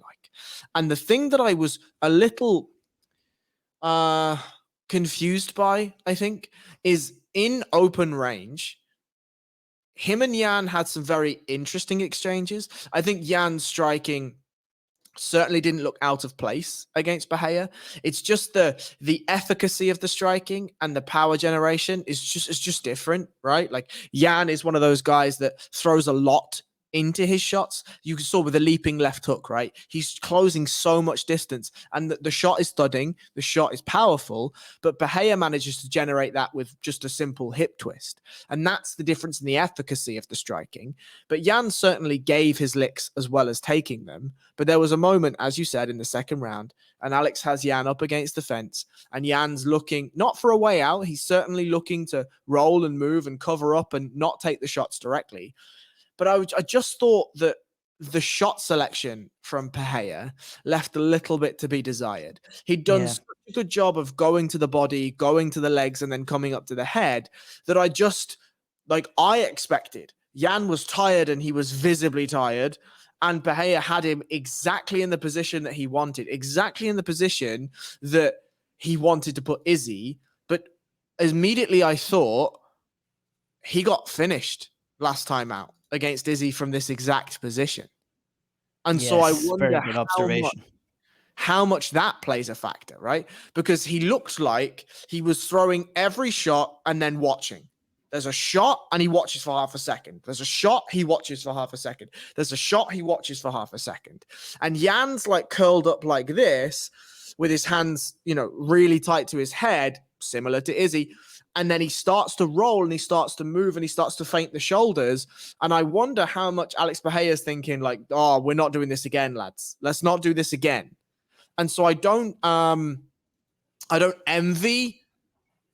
Speaker 2: And the thing that I was a little confused by, I think, is in open range, him and Jan had some very interesting exchanges. I think Jan's striking certainly didn't look out of place against Pereira. It's just the efficacy of the striking and the power generation is just different, right? Like Jan is one of those guys that throws a lot into his shots. You saw with the leaping left hook, right? He's closing so much distance and the shot is thudding, the shot is powerful, but Pereira manages to generate that with just a simple hip twist. And that's the difference in the efficacy of the striking. But Jan certainly gave his licks as well as taking them. But there was a moment, as you said, in the second round, and Alex has Jan up against the fence, and Jan's looking not for a way out. He's certainly looking to roll and move and cover up and not take the shots directly. But I just thought that the shot selection from Pereira left a little bit to be desired. He'd done such a good job of going to the body, going to the legs, and then coming up to the head that I expected. Jan was tired and he was visibly tired. And Pereira had him exactly in the position that he wanted, exactly in the position that he wanted to put Izzy. But immediately I thought he got finished last time out against Izzy from this exact position. And so I wonder how much that plays a factor, right? Because he looked like he was throwing every shot and then watching. There's a shot and he watches for half a second. There's a shot, he watches for half a second. There's a shot, he watches for half a second. And Jan's like curled up like this with his hands, really tight to his head, similar to Izzy. And then he starts to roll and he starts to move and he starts to feint the shoulders. And I wonder how much Alex Pereira is thinking like, oh, we're not doing this again, lads. Let's not do this again. And so I don't envy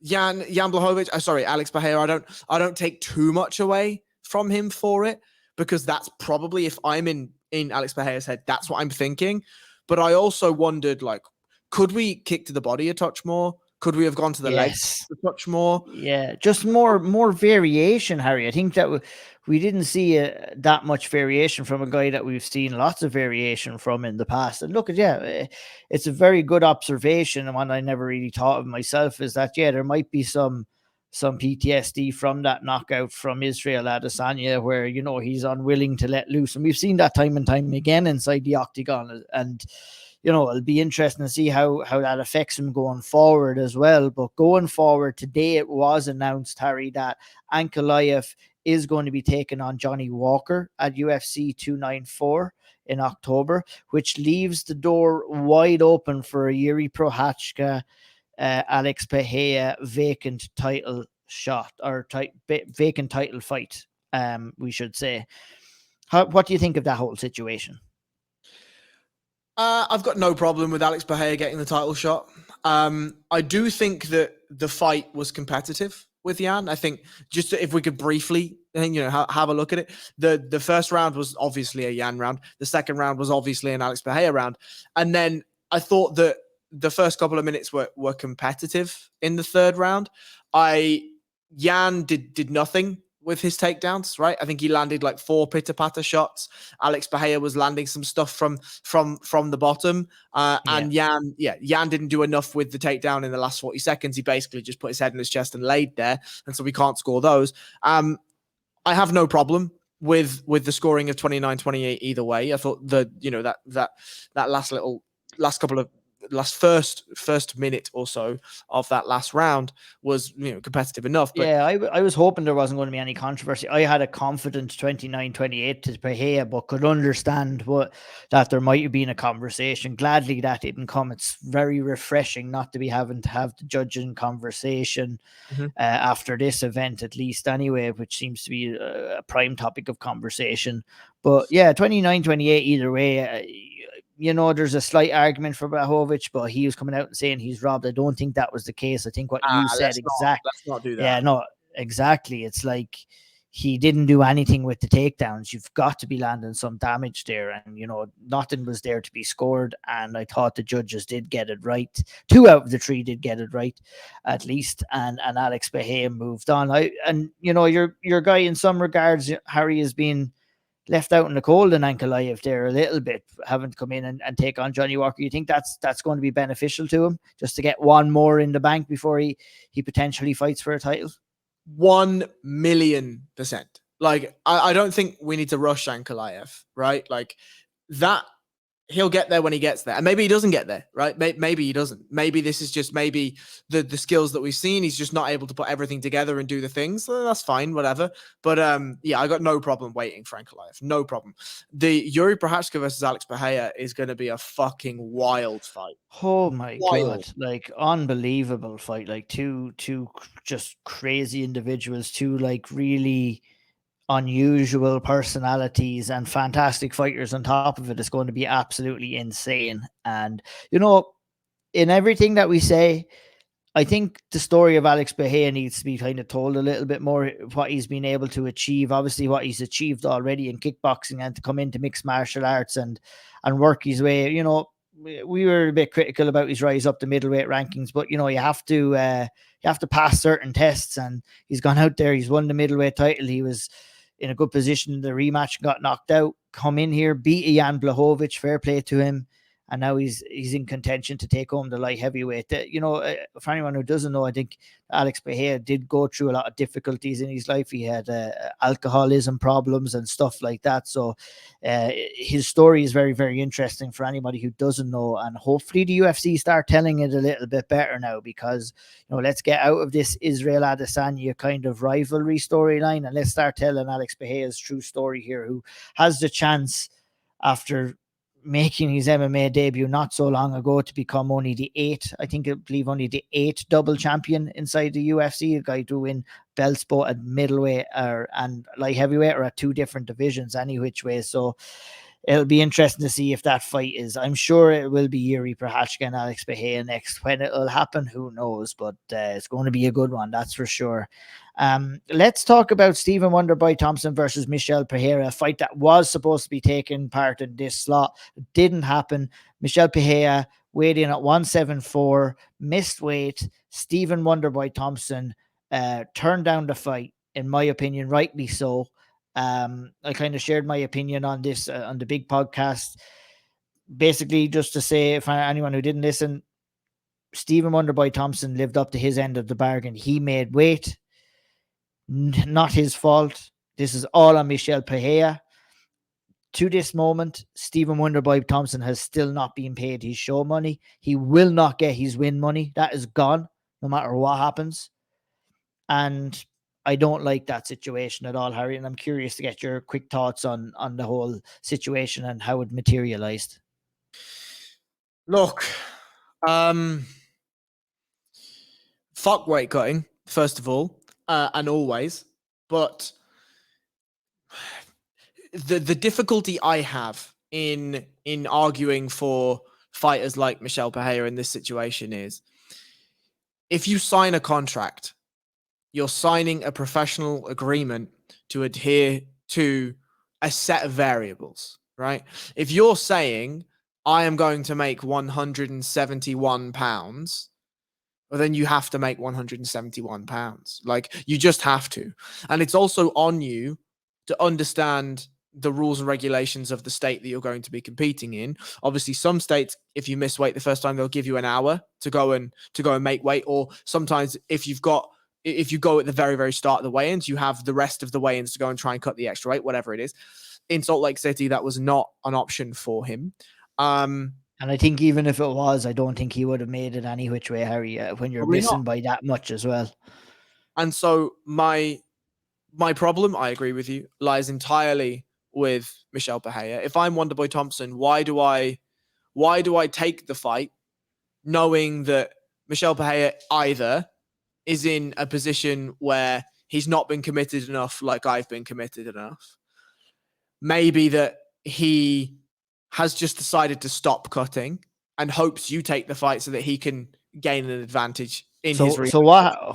Speaker 2: Jan Blachowicz. Alex Pereira. I don't take too much away from him for it, because that's probably, if I'm in Alex Pereira's head, that's what I'm thinking. But I also wondered, like, could we kick to the body a touch more? Could we have gone to the legs a touch more?
Speaker 1: Yeah, just more variation, Harry. I think that we didn't see that much variation from a guy that we've seen lots of variation from in the past. And look, it's a very good observation. And one I never really thought of myself is that, there might be some PTSD from that knockout from Israel Adesanya, where, he's unwilling to let loose. And we've seen that time and time again inside the octagon. And it'll be interesting to see how that affects him going forward as well. But going forward, today it was announced, Harry, that Ankalaev is going to be taking on Johnny Walker at UFC 294 in October, which leaves the door wide open for a Yuri Prochazka, Alex Pereira vacant title shot, or vacant title fight, we should say. What do you think of that whole situation?
Speaker 2: I've got no problem with Alex Pereira getting the title shot. I do think that the fight was competitive with Jan. I think just if we could briefly, have a look at it. The first round was obviously a Jan round. The second round was obviously an Alex Pereira round. And then I thought that the first couple of minutes were competitive in the third round. Jan did nothing with his takedowns, right? I think he landed like 4 pitter-patter shots. Alex Pereira was landing some stuff from the bottom. And Jan didn't do enough with the takedown in the last 40 seconds. He basically just put his head in his chest and laid there. And so we can't score those. I have no problem with the scoring of 29-28 either way. I thought that first minute or so of that last round was competitive enough. But
Speaker 1: I was hoping there wasn't going to be any controversy. I had a confident 29-28 to Pereira, but could understand that there might have been a conversation. Gladly that didn't come. It's very refreshing not to be having to have the judging conversation after this event, at least anyway, which seems to be a prime topic of conversation. But 29-28 either way. There's a slight argument for Blachowicz, but he was coming out and saying he's robbed. I don't think that was the case. I think what you said exactly.
Speaker 2: Let's not do that.
Speaker 1: Yeah, no, exactly. It's like he didn't do anything with the takedowns. You've got to be landing some damage there, and nothing was there to be scored. And I thought the judges did get it right. 2 out of the 3 did get it right, at least. And Alex Pereira moved on. Your guy in some regards, Harry, has been left out in the cold in Ankalaev there a little bit, having to come in and take on Johnny Walker. You think that's going to be beneficial to him, just to get one more in the bank before he potentially fights for a title?
Speaker 2: 1,000,000%. Like, I don't think we need to rush Ankalaev, right? Like, that he'll get there when he gets there. And maybe he doesn't get there, right? Maybe he doesn't. Maybe this is just the skills that we've seen. He's just not able to put everything together and do the things. So that's fine, whatever. But I got no problem waiting for Ankalaev. No problem. The Yuri Prochazka versus Alex Pereira is going to be a fucking wild fight.
Speaker 1: Oh my God. Like, unbelievable fight. Like, two just crazy individuals, two like really unusual personalities and fantastic fighters on top of it. It's going to be absolutely insane. And in everything that we say, I think the story of Alex Pereira needs to be kind of told a little bit more, what he's been able to achieve, obviously what he's achieved already in kickboxing, and to come into mixed martial arts and work his way. We were a bit critical about his rise up the middleweight rankings, but you have to pass certain tests, and he's gone out there, he's won the middleweight title, he was in a good position in the rematch, got knocked out, come in here, beat Jan Blachowicz, fair play to him, and now he's in contention to take home the light heavyweight. For anyone who doesn't know, I think Alex Pereira did go through a lot of difficulties in his life. He had alcoholism problems and stuff like that. So his story is very, very interesting for anybody who doesn't know. And hopefully the UFC start telling it a little bit better now, because let's get out of this Israel Adesanya kind of rivalry storyline, and let's start telling Alex Pereira's true story here, who has the chance, after making his MMA debut not so long ago, to become only the 8th double champion inside the UFC, a guy to win belts both at middleweight and light heavyweight, or at 2 different divisions any which way. So it'll be interesting to see if that fight is. I'm sure it will be Yuri Prochazka and Alex Pereira next. When it'll happen, who knows? But it's going to be a good one, that's for sure. Let's talk about Stephen Wonderboy Thompson versus Michel Pereira, a fight that was supposed to be taking part in this slot. It didn't happen. Michel Pereira weighed in at 174, missed weight. Stephen Wonderboy Thompson turned down the fight, in my opinion, rightly so. I kind of shared my opinion on this on the big podcast. Basically, just to say, for anyone who didn't listen, Stephen Wonderboy Thompson lived up to his end of the bargain. He made weight. Not his fault. This is all on Michel Pereira. To this moment, Stephen Wonderboy Thompson has still not been paid his show money. He will not get his win money. That is gone, no matter what happens. And I don't like that situation at all, Harry. And I'm curious to get your quick thoughts on the whole situation and how it materialized.
Speaker 2: Look, fuck weight cutting, first of all. And always, but the difficulty I have in arguing for fighters like Michel Pereira in this situation is, if you sign a contract, you're signing a professional agreement to adhere to a set of variables, right? If you're saying, I am going to make 171 pounds, well, then you have to make 171 pounds. Like, you just have to. And it's also on you to understand the rules and regulations of the state that you're going to be competing in. Obviously, some states, if you miss weight the first time, they'll give you an hour to go and make weight. Or sometimes if you go at the very, very start of the weigh-ins, you have the rest of the weigh-ins to go and try and cut the extra weight, whatever it is. In Salt Lake City, that was not an option for him.
Speaker 1: And I think even if it was, I don't think he would have made it any which way, Harry, when you're missing by that much as well.
Speaker 2: And so my problem, I agree with you, lies entirely with Michel Pereira. If I'm Wonderboy Thompson, why do I take the fight knowing that Michel Pereira either is in a position where he's not been committed enough like I've been committed enough? Maybe that he has just decided to stop cutting and hopes you take the fight so that he can gain an advantage in his reaction.
Speaker 1: So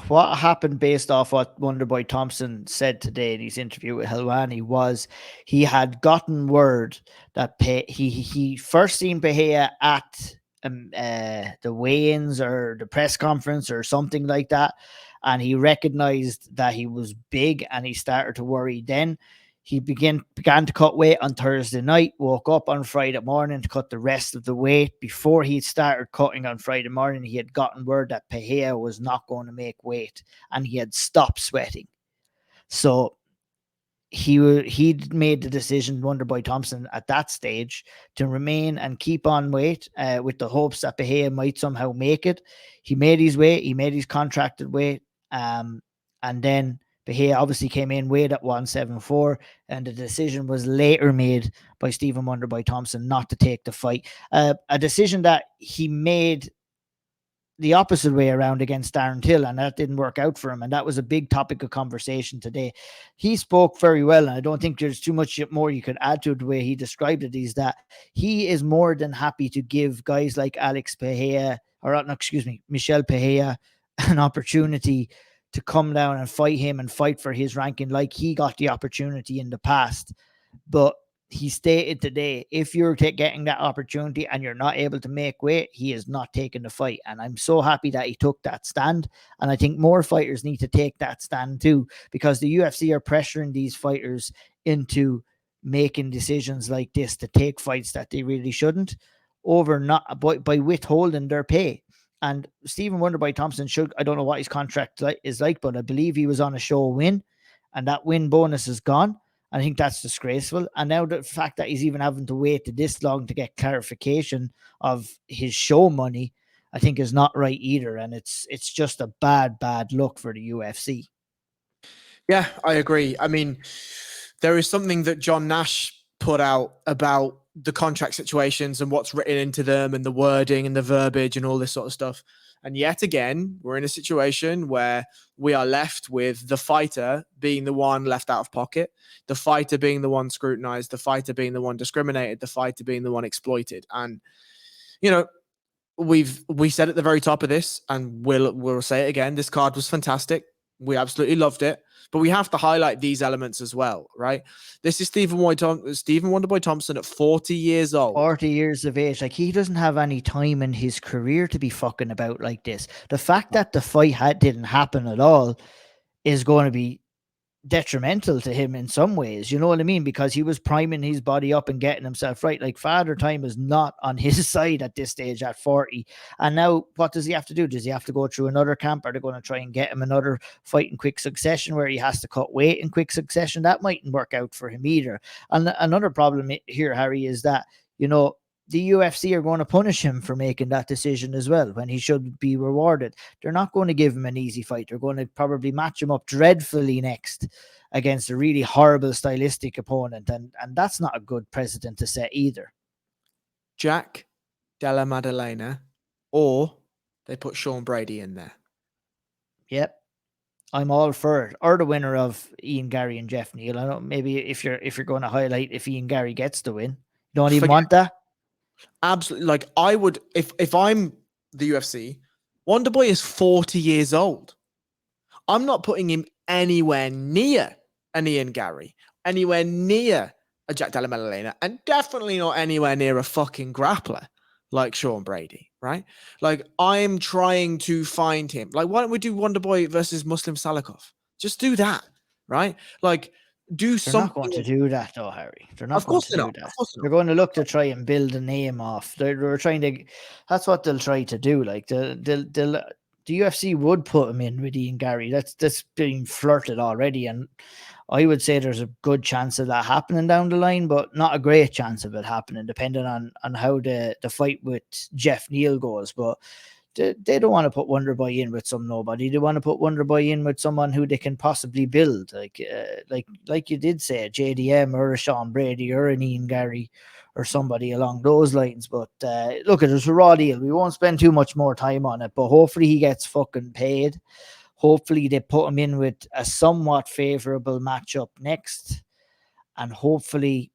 Speaker 1: what happened based off what Wonderboy Thompson said today in his interview with Helwani was he had gotten word that he first seen Pereira at the weigh-ins or the press conference or something like that, and he recognized that he was big and he started to worry. Then he began to cut weight on Thursday night, woke up on Friday morning to cut the rest of the weight. Before he started cutting on Friday morning, he had gotten word that Pereira was not going to make weight and he had stopped sweating. So he'd made the decision, Wonderboy Thompson, at that stage to remain and keep on weight with the hopes that Pereira might somehow make it. He made his weight. He made his contracted weight. And then Pereira obviously came in weighed at 174, and the decision was later made by Stephen Wonderboy Thompson not to take the fight. A decision that he made the opposite way around against Darren Till, and that didn't work out for him. And that was a big topic of conversation today. He spoke very well, and I don't think there's too much more you could add to the way he described it, is that he is more than happy to give guys like Michel Pereira an opportunity to come down and fight him and fight for his ranking like he got the opportunity in the past. But he stated today, if you're getting that opportunity and you're not able to make weight, he is not taking the fight. And I'm so happy that he took that stand. And I think more fighters need to take that stand too, because the UFC are pressuring these fighters into making decisions like this to take fights that they really shouldn't, over not by withholding their pay. And Stephen Wonderboy Thompson should, I don't know what his contract is like, but I believe he was on a show win, and that win bonus is gone. I think that's disgraceful. And now the fact that he's even having to wait this long to get clarification of his show money, I think is not right either. And it's just a bad look for the UFC.
Speaker 2: Yeah, I agree. I mean, there is something that John Nash put out about the contract situations and what's written into them and the wording and the verbiage and all this sort of stuff. And yet again, we're in a situation where we are left with the fighter being the one left out of pocket, the fighter being the one scrutinized, the fighter being the one discriminated, the fighter being the one exploited. And, you know, we said at the very top of this, and we'll say it again, this card was fantastic. We absolutely loved it. But we have to highlight these elements as well, right? This is Stephen Wonderboy Thompson at 40 years old.
Speaker 1: 40 years of age. Like, he doesn't have any time in his career to be fucking about like this. The fact that the fight didn't happen at all is going to be detrimental to him in some ways, you know what I mean? Because he was priming his body up and getting himself right. Like, father time is not on his side at this stage at 40. And now what does he have to do? Does he have to go through another camp? Are they going to try and get him another fight in quick succession where he has to cut weight in quick succession? That mightn't work out for him either. And another problem here, Harry, is that, you know, the UFC are going to punish him for making that decision as well when he should be rewarded. They're not going to give him an easy fight. They're going to probably match him up dreadfully next against a really horrible stylistic opponent. And that's not a good precedent to set either.
Speaker 2: Jack Della Maddalena, or they put Sean Brady in there.
Speaker 1: Yep. I'm all for it. Or the winner of Ian Gary and Jeff Neal. I don't, maybe if you're going to highlight if Ian Gary gets the win. You don't even want that?
Speaker 2: Absolutely. Like, I would, if I'm the UFC, Wonderboy is 40 years old. I'm not putting him anywhere near an Ian Gary, anywhere near a Jack Della Maddalena, and definitely not anywhere near a fucking grappler like Sean Brady, right? Like, I'm trying to find him. Like, why don't we do Wonderboy versus Muslim Salikov? Just do that, right? Like, do
Speaker 1: They're not
Speaker 2: something.
Speaker 1: going to do that, though, Harry. They're not
Speaker 2: Of
Speaker 1: going
Speaker 2: course
Speaker 1: to
Speaker 2: they're
Speaker 1: do
Speaker 2: not.
Speaker 1: that.
Speaker 2: Of course they're
Speaker 1: They're
Speaker 2: not.
Speaker 1: going to look to try and build a name off. They're trying to. That's what they'll try to do. Like the UFC would put him in with Ian Gary. That's being flirted already, and I would say there's a good chance of that happening down the line, but not a great chance of it happening, depending on how the fight with Jeff Neal goes. But they don't want to put Wonderboy in with some nobody. They want to put Wonderboy in with someone who they can possibly build, like you did say, JDM or a Sean Brady or an Ian Gary or somebody along those lines. But look, it's a raw deal. We won't spend too much more time on it, but hopefully he gets fucking paid. Hopefully they put him in with a somewhat favorable matchup next, and hopefully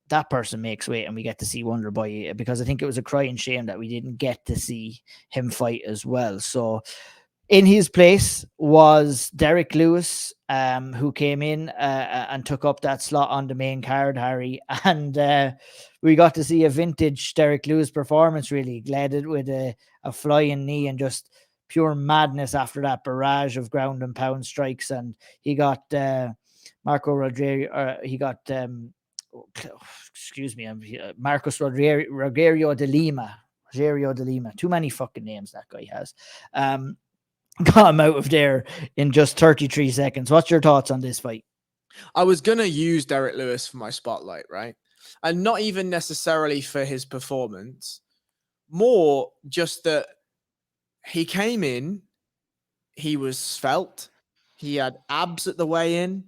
Speaker 1: that person makes weight and we get to see Wonderboy, because I think it was a crying shame that we didn't get to see him fight as well. So in his place was Derrick Lewis, who came in and took up that slot on the main card, Harry. And we got to see a vintage Derrick Lewis performance, really. Led it with a flying knee and just pure madness after that barrage of ground and pound strikes. And he got Marco Rodriguez, he got excuse me, Marcos Rogerio de Lima. Rogerio de Lima. Too many fucking names that guy has. Got him out of there in just 33 seconds. What's your thoughts on this fight?
Speaker 2: I was going to use Derrick Lewis for my spotlight, right? And not even necessarily for his performance, more just that he came in, he was svelte, he had abs at the weigh-in,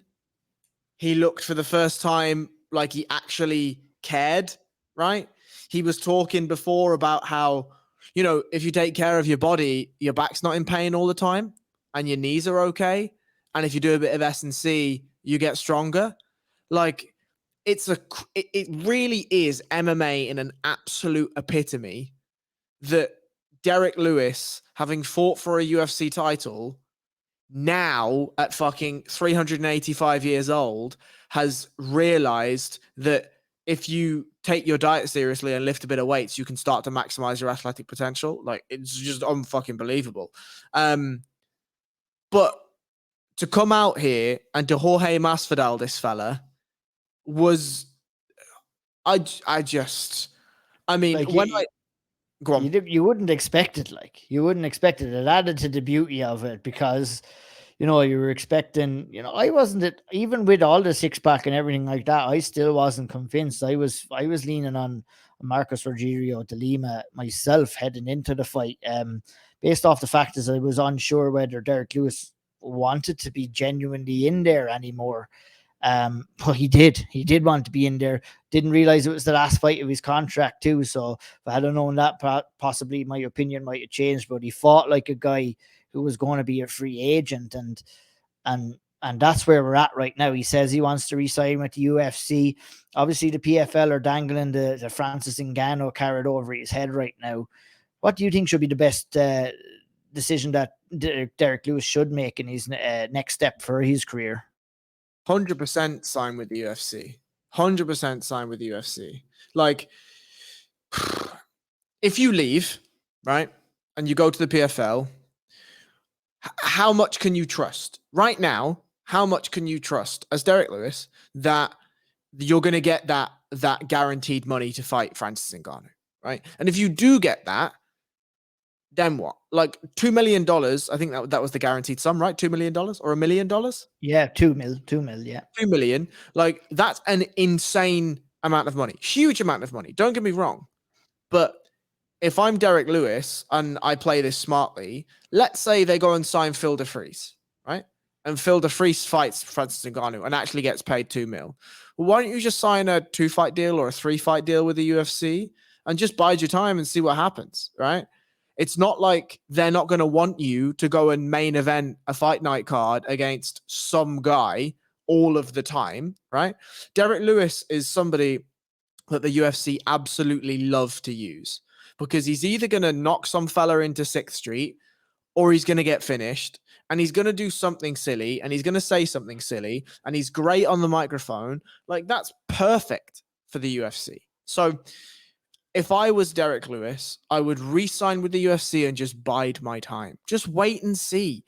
Speaker 2: he looked for the first time like he actually cared, right? He was talking before about how, you know, if you take care of your body, your back's not in pain all the time and your knees are okay. And if you do a bit of S&C, you get stronger. Like, it really is MMA in an absolute epitome that Derrick Lewis, having fought for a UFC title, now at fucking 385 years old, has realized that if you take your diet seriously and lift a bit of weights, you can start to maximize your athletic potential. Like, it's just unfucking believable. But to come out here and to Jorge Masvidal, this fella, was, I mean,
Speaker 1: Like,
Speaker 2: when I go on.
Speaker 1: you wouldn't expect it. Like, you wouldn't expect it. It added to the beauty of it, because you know, you were expecting, you know, I wasn't it, even with all the six pack and everything like that, I still wasn't convinced. I was leaning on Marcos Rogerio de Lima myself heading into the fight. Based off the fact is I was unsure whether Derrick Lewis wanted to be genuinely in there anymore. But he did want to be in there. Didn't realize it was the last fight of his contract too. So if I had known that, possibly my opinion might have changed. But he fought like a guy who was going to be a free agent, and that's where we're at right now. He says he wants to resign with the UFC. Obviously, the PFL are dangling the Francis Ngannou carrot over his head right now. What do you think should be the best decision that Derrick Lewis should make in his next step for his career?
Speaker 2: 100% sign with the UFC. 100% sign with the UFC. Like, if you leave, right, and you go to the PFL, how much can you trust? Right now, how much can you trust as Derrick Lewis that you're going to get that guaranteed money to fight Francis Ngannou, right? And if you do get that, then what? Like $2 million, I think that was the guaranteed sum, right? $2 million or $1 million?
Speaker 1: Yeah, 2 mil, yeah.
Speaker 2: 2 million. Like, that's an insane amount of money. Huge amount of money. Don't get me wrong. But if I'm Derrick Lewis and I play this smartly, let's say they go and sign Phil DeFries, right? And Phil DeFries fights Francis Ngannou and actually gets paid 2 mil. Well, why don't you just sign a 2-fight deal or a 3-fight deal with the UFC and just bide your time and see what happens, right? It's not like they're not going to want you to go and main event a fight night card against some guy all of the time, right? Derrick Lewis is somebody that the UFC absolutely love to use, because he's either going to knock some fella into 6th Street or he's going to get finished, and he's going to do something silly, and he's going to say something silly, and he's great on the microphone. Like, that's perfect for the UFC. So if I was Derrick Lewis, I would re-sign with the UFC and just bide my time. Just wait and see.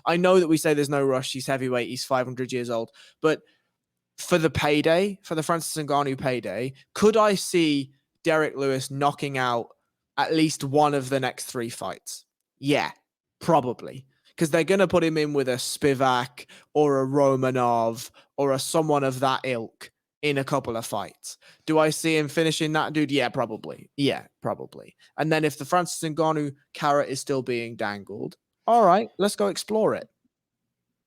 Speaker 2: I know that we say there's no rush. He's heavyweight. He's 500 years old. But for the payday, for the Francis Ngannou payday, could I see Derrick Lewis knocking out at least one of the next 3 fights? Yeah, probably. Because they're going to put him in with a Spivak or a Romanov or a someone of that ilk in a couple of fights. Do I see him finishing that dude? Yeah, probably. Yeah, probably. And then if the Francis Ngannou carrot is still being dangled, all right, let's go explore it.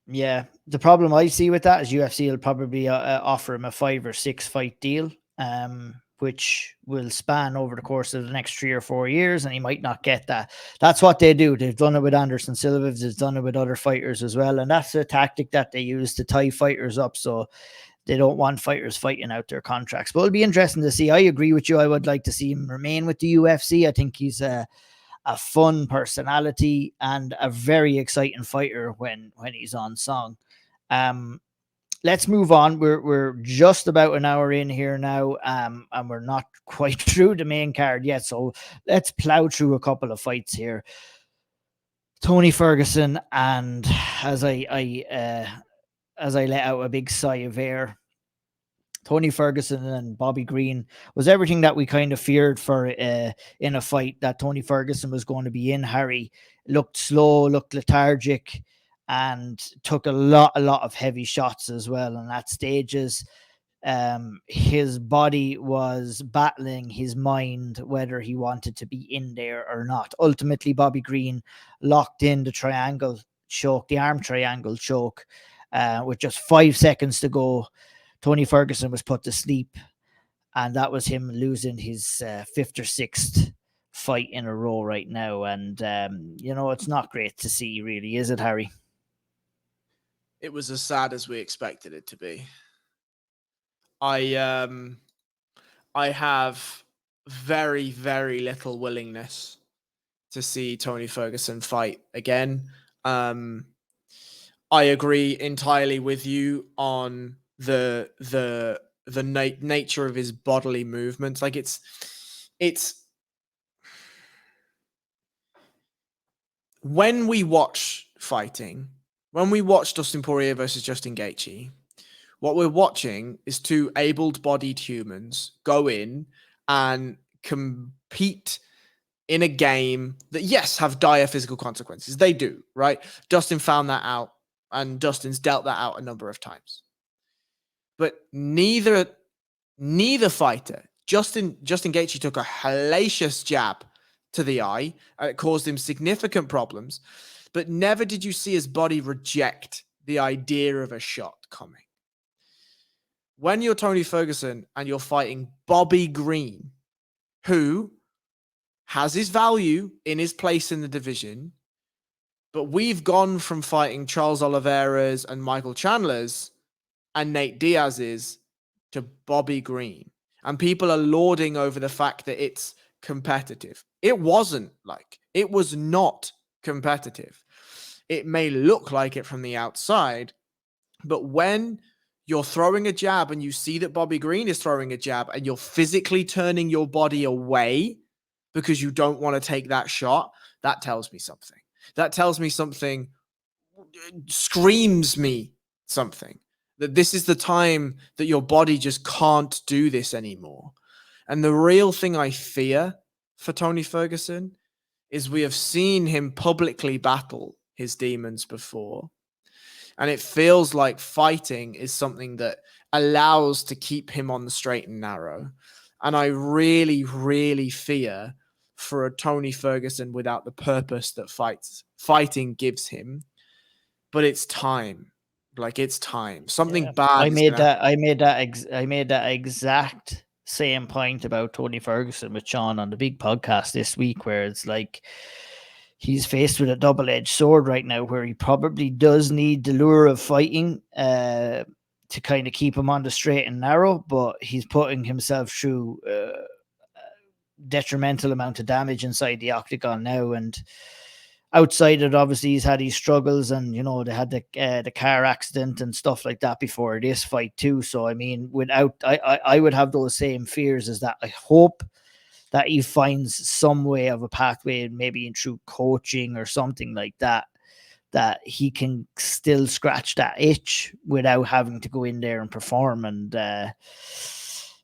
Speaker 1: Yeah, the problem I see with that is UFC will probably offer him a 5 or 6 fight deal, which will span over the course of the next 3 or 4 years, and he might not get that. That's what they do. They've done it with Anderson Silva. They've done it with other fighters as well, and that's a tactic that they use to tie fighters up, so they don't want fighters fighting out their contracts. But it'll be interesting to see. I agree with you. I would like to see him remain with the UFC. I think he's a fun personality and a very exciting fighter when he's on song. Let's move on. We're just about an hour in here now, and we're not quite through the main card yet. So let's plow through a couple of fights here. Tony Ferguson, and as I let out a big sigh of air, Tony Ferguson and Bobby Green was everything that we kind of feared for in a fight that Tony Ferguson was going to be in. Harry looked slow, looked lethargic, and took a lot of heavy shots as well. And at stages, his body was battling his mind whether he wanted to be in there or not. Ultimately, Bobby Green locked in the triangle choke, the arm triangle choke, with just 5 seconds to go. Tony Ferguson was put to sleep, and that was him losing his 5th or 6th fight in a row right now. And, it's not great to see, really, is it, Harry?
Speaker 2: It was as sad as we expected it to be. I have very, very little willingness to see Tony Ferguson fight again. I agree entirely with you on the nature of his bodily movements. Like it's when we watch fighting, when we watch Dustin Poirier versus Justin Gaethje, what we're watching is 2 able-bodied humans go in and compete in a game that, yes, have dire physical consequences. They do, right? Dustin found that out, and Dustin's dealt that out a number of times. But neither fighter, Justin Gaethje took a hellacious jab to the eye, and it caused him significant problems, but never did you see his body reject the idea of a shot coming. When you're Tony Ferguson and you're fighting Bobby Green, who has his value in his place in the division, but we've gone from fighting Charles Oliveira's and Michael Chandler's and Nate Diaz's to Bobby Green. And people are lauding over the fact that it's competitive. It wasn't it was not competitive. It may look like it from the outside, but when you're throwing a jab and you see that Bobby Green is throwing a jab and you're physically turning your body away because you don't want to take that shot, that tells me something. That tells me something, screams me something. That this is the time that your body just can't do this anymore. And the real thing I fear for Tony Ferguson is we have seen him publicly battle his demons before. And it feels like fighting is something that allows to keep him on the straight and narrow. And I really, really fear for a Tony Ferguson without the purpose that fighting gives him. But it's time. It's time. Something bad.
Speaker 1: I made that exact same point about Tony Ferguson with Sean on the big podcast this week, where it's like he's faced with a double-edged sword right now, where he probably does need the lure of fighting to kind of keep him on the straight and narrow, but he's putting himself through detrimental amount of damage inside the octagon now. And outside it, obviously he's had his struggles, and you know they had the car accident and stuff like that before this fight too. So I mean, I would have those same fears as that. I hope that he finds some way of a pathway, maybe in through coaching or something like that, that he can still scratch that itch without having to go in there and perform. And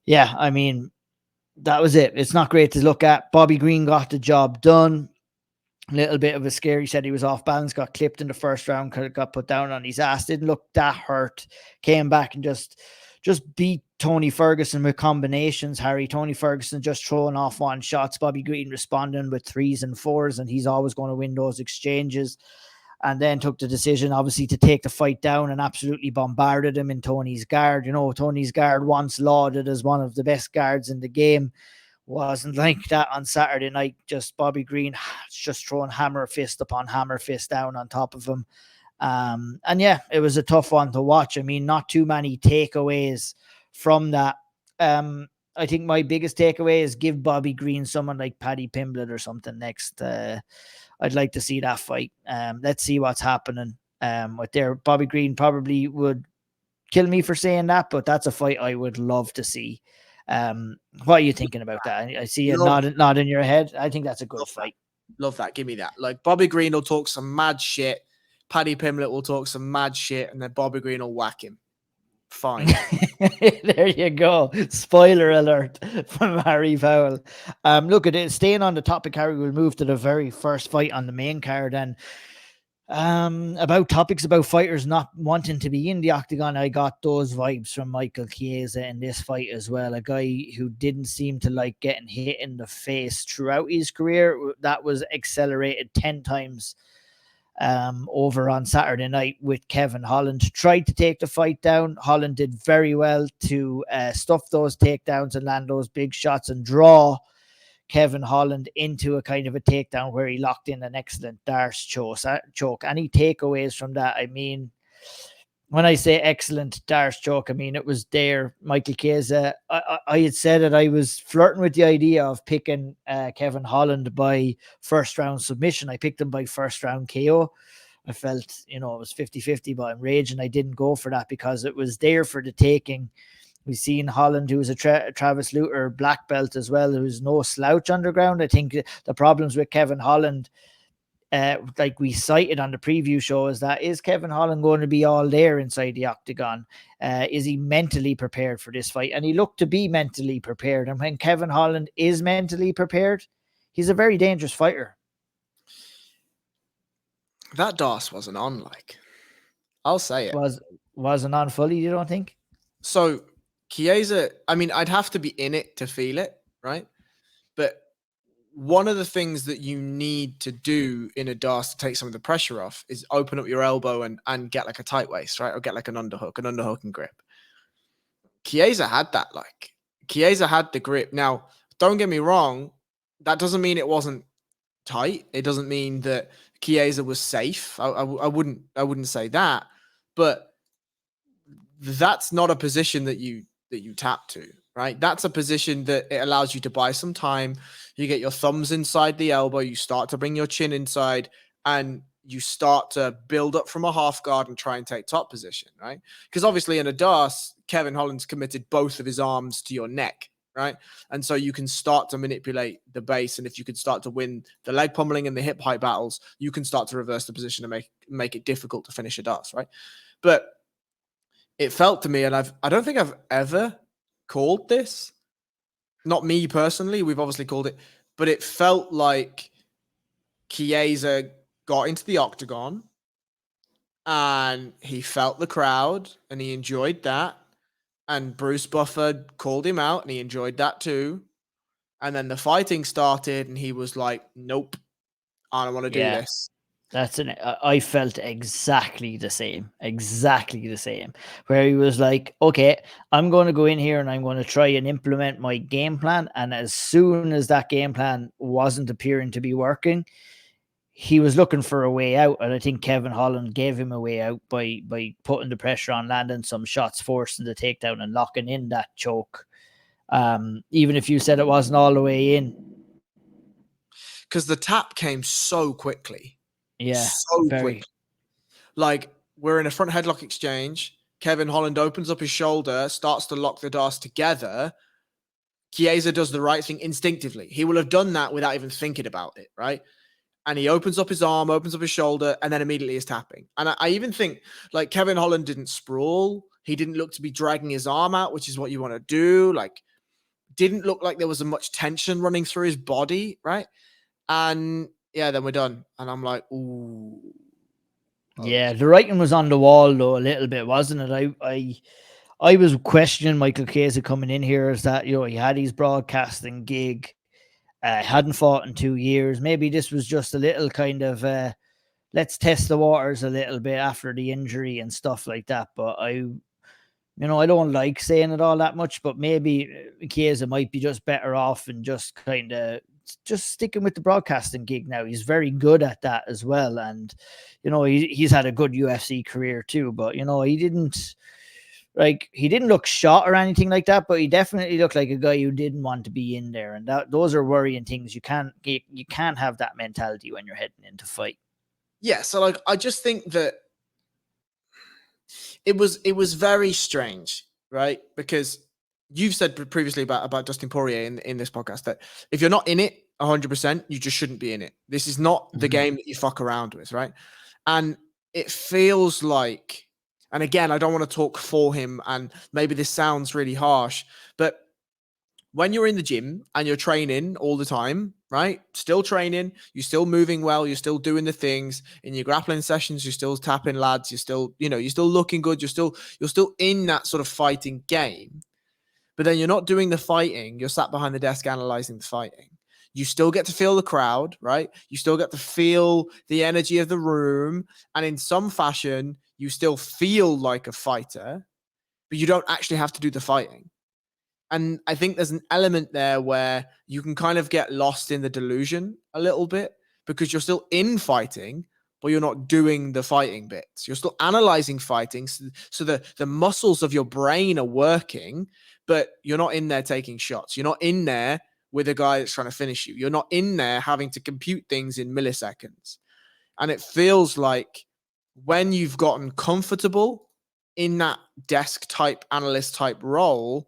Speaker 1: yeah, I mean, that was it. It's not great to look at. Bobby Green got the job done. A little bit of a scare. He said he was off balance, got clipped in the first round, got put down on his ass. Didn't look that hurt. Came back and just beat Tony Ferguson with combinations, Harry. Tony Ferguson just throwing off one shots. Bobby Green responding with 3s and 4s, and he's always going to win those exchanges. And then took the decision, obviously, to take the fight down and absolutely bombarded him in Tony's guard. You know, Tony's guard, once lauded as one of the best guards in the game, wasn't like that on Saturday night. Just Bobby Green just throwing hammer fist upon hammer fist down on top of him. And yeah, it was a tough one to watch. I mean, not too many takeaways from that. I think my biggest takeaway is give Bobby Green someone like Paddy Pimblett or something next. I'd like to see that fight. Let's see what's happening with there. Bobby Green probably would kill me for saying that, but that's a fight I would love to see. What are you thinking about that? I see you nod in your head. I think that's a good fight.
Speaker 2: Love that. Give me that. Like, Bobby Green will talk some mad shit. Paddy Pimblett will talk some mad shit, and then Bobby Green will whack him. Fine.
Speaker 1: There you go. Spoiler alert from Harry Powell. Look at it. Staying on the topic, Harry, we'll move to the very first fight on the main card. And about topics about fighters not wanting to be in the octagon, I got those vibes from Michael Chiesa in this fight as well. A guy who didn't seem to like getting hit in the face throughout his career. That was accelerated 10 times over on Saturday night with Kevin Holland. Tried to take the fight down. Holland did very well to stuff those takedowns and land those big shots and draw Kevin Holland into a kind of a takedown where he locked in an excellent Darce choke. Any takeaways from that? I mean, when I say excellent Darce choke, I mean, it was there. Michael Chiesa, I had said that I was flirting with the idea of picking Kevin Holland by first round submission. I picked him by first round KO. I felt, you know, it was 50-50, but I'm raging I didn't go for that because it was there for the taking. We've seen Holland, who was a Travis Lutter black belt as well, who's no slouch underground. I think the problems with Kevin Holland, like we cited on the preview show, is Kevin Holland going to be all there inside the octagon? Is he mentally prepared for this fight? And he looked to be mentally prepared. And when Kevin Holland is mentally prepared, he's a very dangerous fighter.
Speaker 2: That DOS wasn't on, like, I'll say it.
Speaker 1: Wasn't on fully, you don't think?
Speaker 2: So Chiesa, I mean, I'd have to be in it to feel it, right? But one of the things that you need to do in a DAS to take some of the pressure off is open up your elbow and get like a tight waist, right? Or get like an underhook and grip. Chiesa had that, like. Chiesa had the grip. Now, don't get me wrong, that doesn't mean it wasn't tight. It doesn't mean that Chiesa was safe. I wouldn't say that, but that's not a position that you tap to, right? That's a position that it allows you to buy some time. You get your thumbs inside the elbow, you start to bring your chin inside, and you start to build up from a half guard and try and take top position, right? Because obviously in a DAS, Kevin Holland's committed both of his arms to your neck, right? And so you can start to manipulate the base, and if you can start to win the leg pummeling and the hip height battles, you can start to reverse the position and make it difficult to finish a DAS, right? But it felt to me, and I don't think I've ever called this, not me personally, we've obviously called it, but it felt like Chiesa got into the octagon and he felt the crowd and he enjoyed that. And Bruce Buffer called him out and he enjoyed that too. And then the fighting started and he was like, nope, I don't want to do this.
Speaker 1: I felt exactly the same, where he was like, okay, I'm going to go in here and I'm going to try and implement my game plan. And as soon as that game plan wasn't appearing to be working, he was looking for a way out. And I think Kevin Holland gave him a way out by putting the pressure on, landing some shots, forcing the takedown and locking in that choke. Even if you said it wasn't all the way in.
Speaker 2: Because the tap came so quickly.
Speaker 1: Yeah,
Speaker 2: so
Speaker 1: very.
Speaker 2: quick. Like, we're in a front headlock exchange. Kevin Holland opens up his shoulder, starts to lock the doors together. Chiesa does the right thing instinctively. He will have done that without even thinking about it, right? And he opens up his arm, opens up his shoulder, and then immediately is tapping. And I even think, like, Kevin Holland didn't sprawl. He didn't look to be dragging his arm out, which is what you want to do. Like, didn't look like there was much tension running through his body, right? And yeah, then we're done. And I'm like, ooh.
Speaker 1: Yeah, the writing was on the wall though a little bit, wasn't it? I was questioning Michael Chiesa coming in here as that, he had his broadcasting gig, hadn't fought in 2 years. Maybe this was just a little kind of let's test the waters a little bit after the injury and stuff like that. But I don't like saying it all that much, but maybe Chiesa might be just better off and just kind of just sticking with the broadcasting gig now. He's very good at that as well. And, he's had a good UFC career too, but, he didn't look shot or anything like that, but he definitely looked like a guy who didn't want to be in there. And those are worrying things. You can't have that mentality when you're heading into fight.
Speaker 2: Yeah. So I just think that it was very strange, right? Because you've said previously about Dustin Poirier in this podcast that if you're not in it 100%, you just shouldn't be in it. This is not the game that you fuck around with, right? And it feels like, and again, I don't want to talk for him, and maybe this sounds really harsh, but when you're in the gym and you're training all the time, right? Still training, you're still moving well, you're still doing the things in your grappling sessions, you're still tapping lads, you're still looking good, you're still in that sort of fighting game. But then you're not doing the fighting, you're sat behind the desk analyzing the fighting. You still get to feel the crowd, right? You still get to feel the energy of the room. And in some fashion, you still feel like a fighter, but you don't actually have to do the fighting. And I think there's an element there where you can kind of get lost in the delusion a little bit because you're still in fighting, but you're not doing the fighting bits. You're still analyzing fighting. So the muscles of your brain are working, but you're not in there taking shots. You're not in there with a guy that's trying to finish you. You're not in there having to compute things in milliseconds. And it feels like when you've gotten comfortable in that desk type, analyst type role,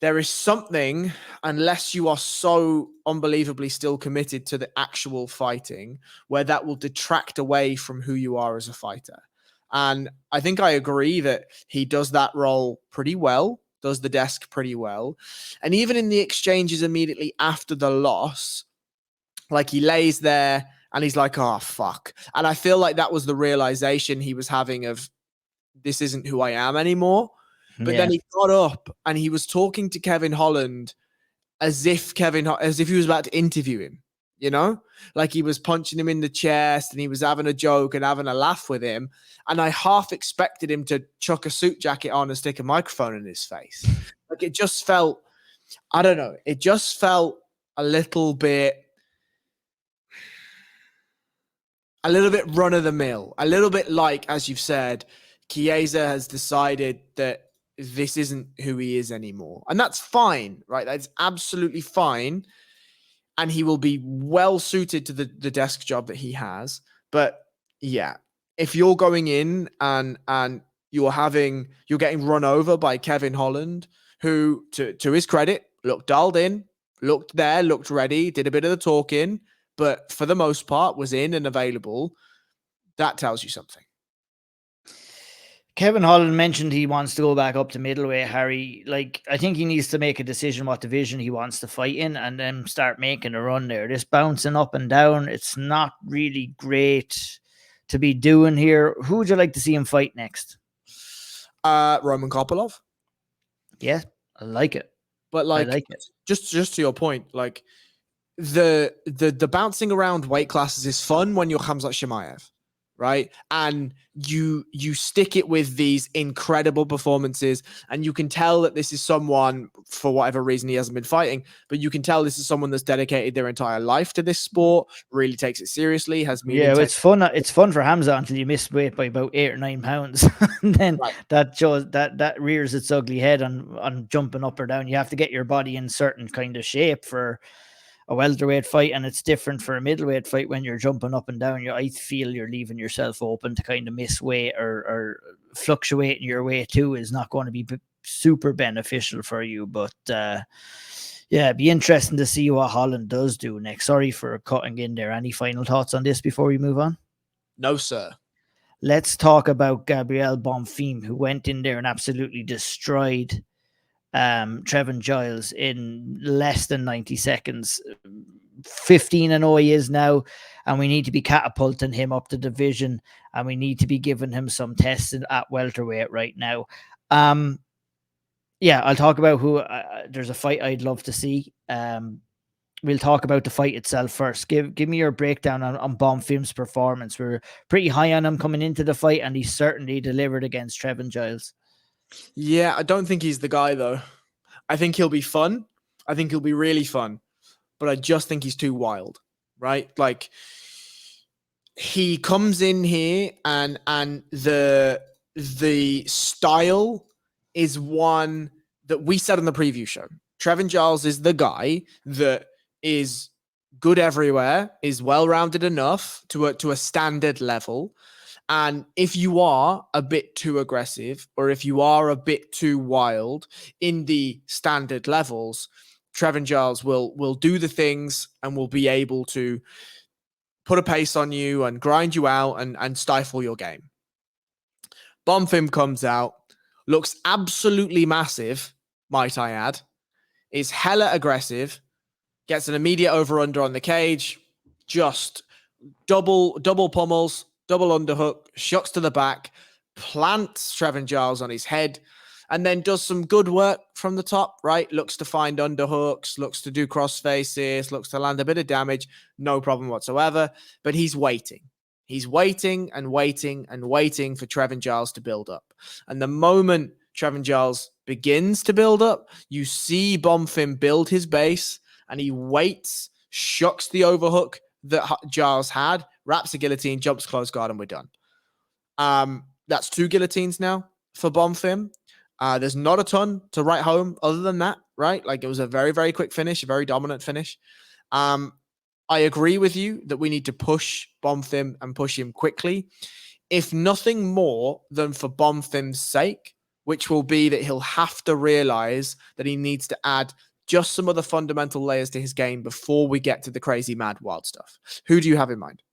Speaker 2: there is something, unless you are so unbelievably still committed to the actual fighting, where that will detract away from who you are as a fighter. And I think I agree that he does that role pretty well, does the desk pretty well. And even in the exchanges immediately after the loss, like he lays there and he's like, oh, fuck. And I feel like that was the realization he was having of, this isn't who I am anymore. But then he got up and he was talking to Kevin Holland as if he was about to interview him, like he was punching him in the chest and he was having a joke and having a laugh with him. And I half expected him to chuck a suit jacket on and stick a microphone in his face. Like it just felt, I don't know. It just felt a little bit run of the mill, a little bit like, as you've said, Chiesa has decided that this isn't who he is anymore. And that's fine, right? That's absolutely fine. And he will be well suited to the desk job that he has. But yeah, if you're going in and you're getting run over by Kevin Holland, who to his credit, looked dialed in, looked there, looked ready, did a bit of the talking, but for the most part was in and available, that tells you something.
Speaker 1: Kevin Holland mentioned he wants to go back up to middleweight, Harry. Like, I think he needs to make a decision what division he wants to fight in and then start making a run there. This bouncing up and down, it's not really great to be doing here. Who would you like to see him fight next?
Speaker 2: Roman Kopylov.
Speaker 1: Yeah, I like it.
Speaker 2: But like,
Speaker 1: I like it.
Speaker 2: Just to your point, like the bouncing around weight classes is fun when you're Khamzat Chimaev, right? And you stick it with these incredible performances, and you can tell that this is someone, for whatever reason he hasn't been fighting, but you can tell this is someone that's dedicated their entire life to this sport, really takes it seriously, has meaning.
Speaker 1: Yeah, it's fun. It's fun for Hamza until you miss weight by about 8 or 9 pounds. And then that shows that rears its ugly head on jumping up or down. You have to get your body in certain kind of shape for a welterweight fight, and it's different for a middleweight fight when you're jumping up and down. I feel you're leaving yourself open to kind of miss weight, or fluctuating your weight too is not going to be super beneficial for you. But yeah, it'd be interesting to see what Holland does do next. Sorry for cutting in there. Any final thoughts on this before we move on?
Speaker 2: No, sir.
Speaker 1: Let's talk about Gabriel Bonfim, who went in there and absolutely destroyed Trevin Giles in less than 90 seconds. 15-0 he is now, and we need to be catapulting him up the division, and we need to be giving him some tests at welterweight right now. Yeah, I'll talk about who. There's a fight I'd love to see. We'll talk about the fight itself first. Give me your breakdown on Bonfim's performance. We're pretty high on him coming into the fight, and he certainly delivered against Trevin Giles.
Speaker 2: Yeah, I don't think he's the guy, though. I think he'll be fun. I think he'll be really fun. But I just think he's too wild, right? Like, he comes in here and the style is one that we said on the preview show. Trevin Giles is the guy that is good everywhere, is well-rounded enough to a standard level. And if you are a bit too aggressive, or if you are a bit too wild in the standard levels, Trevin Giles will do the things and will be able to put a pace on you and grind you out and stifle your game. Bonfim comes out, looks absolutely massive, might I add, is hella aggressive, gets an immediate over-under on the cage, just double pummels, double underhook, shots to the back, plants Trevin Giles on his head, and then does some good work from the top, right? Looks to find underhooks, looks to do cross faces, looks to land a bit of damage, no problem whatsoever, but he's waiting. He's waiting and waiting and waiting for Trevin Giles to build up. And the moment Trevin Giles begins to build up, you see Bonfim build his base, and he waits, shucks the overhook that Giles had, wraps a guillotine, jumps close guard, and we're done. That's 2 guillotines now for Bonfim. There's not a ton to write home other than that, right? Like, it was a very, very quick finish, a very dominant finish. I agree with you that we need to push Bonfim and push him quickly, if nothing more than for Bonfim's sake, which will be that he'll have to realize that he needs to add just some other fundamental layers to his game before we get to the crazy, mad, wild stuff. Who do you have in mind?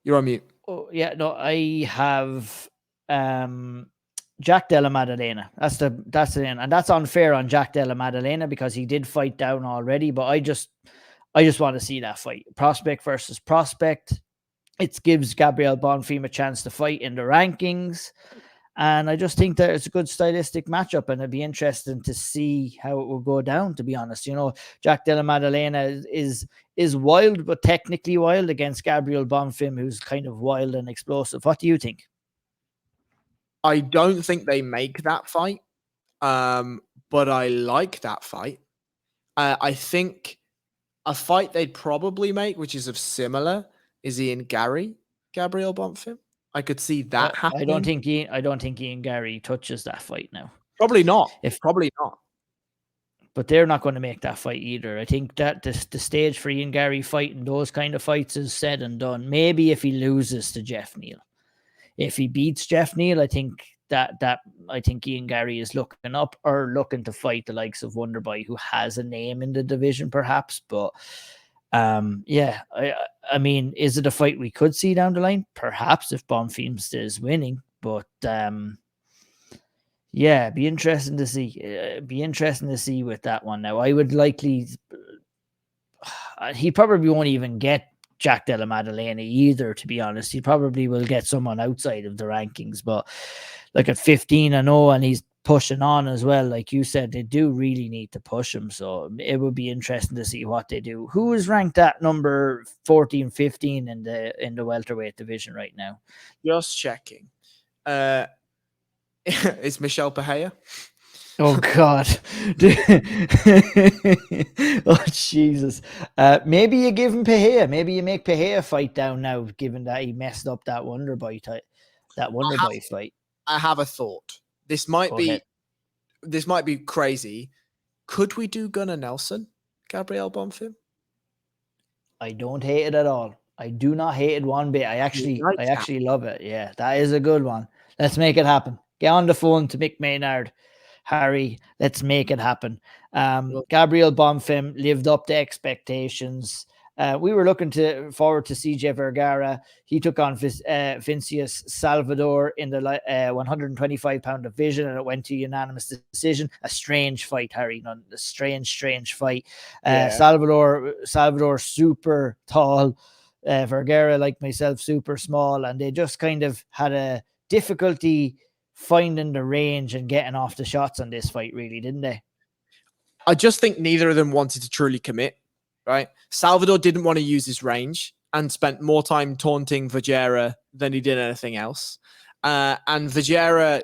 Speaker 2: You're on mute.
Speaker 1: Oh, yeah, no, I have Jack Della Maddalena. That's the end, and that's unfair on Jack Della Maddalena because he did fight down already. But I just want to see that fight, prospect versus prospect. It gives Gabriel Bonfim a chance to fight in the rankings, and I just think that it's a good stylistic matchup, and it'd be interesting to see how it will go down. To be honest, Jack Della Maddalena is wild, but technically wild against Gabriel Bonfim, who's kind of wild and explosive. What do you think?
Speaker 2: I don't think they make that fight, but I like that fight. I think a fight they'd probably make, which is of similar, is Gabriel Bonfim. I could see that happening.
Speaker 1: I don't think Ian Gary touches that fight now.
Speaker 2: Probably not. Probably not.
Speaker 1: But they're not going to make that fight either. I think that the stage for Ian Gary fighting those kind of fights is said and done. Maybe if he loses to Jeff Neal. If he beats Jeff Neal, I think I think Ian Gary is looking up or looking to fight the likes of Wonderboy, who has a name in the division, perhaps. But yeah, I mean, is it a fight we could see down the line? Perhaps, if Bonfim is winning. But yeah, be interesting to see. With that one. Now, I would likely. He probably won't even get Jack Della Maddalena either, to be honest. He probably will get someone outside of the rankings, but like at 15-0, and he's pushing on as well. Like you said, they do really need to push him, so it would be interesting to see what they do. Who is ranked at number 14, 15 in the welterweight division right now?
Speaker 2: Just checking. Is Michel Pereira?
Speaker 1: Oh God! Oh Jesus! Maybe you give him Pereira. Maybe you make Pereira fight down now, given that he messed up that Wonderboy fight.
Speaker 2: I have a thought. This might be this might be crazy. Could we do Gunnar Nelson, Gabriel Bonfim?
Speaker 1: I don't hate it at all. I do not hate it one bit. I actually love it. Yeah, that is a good one. Let's make it happen. Get on the phone to Mick Maynard. Harry, let's make it happen. Gabriel Bonfim lived up to expectations. We were looking forward to CJ Vergara. He took on Vincius Salvador in the 125-pound division, and it went to unanimous decision. A strange fight, Harry. A strange fight. Salvador, super tall. Vergara, like myself, super small, and they just kind of had a difficulty finding the range and getting off the shots on this fight, really, didn't they?
Speaker 2: I just think neither of them wanted to truly commit. Right, Salvador didn't want to use his range and spent more time taunting Vergara than he did anything else. And Vergara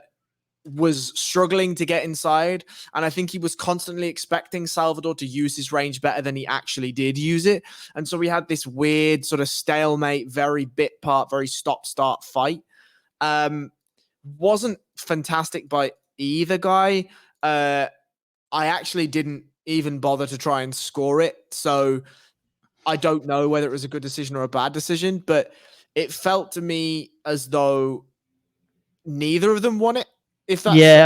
Speaker 2: was struggling to get inside, and I think he was constantly expecting Salvador to use his range better than he actually did use it. And so we had this weird sort of stalemate, very bit part, very stop-start fight. Wasn't fantastic by either guy. I actually didn't even bother to try and score it. So I don't know whether it was a good decision or a bad decision, but it felt to me as though neither of them won it.
Speaker 1: I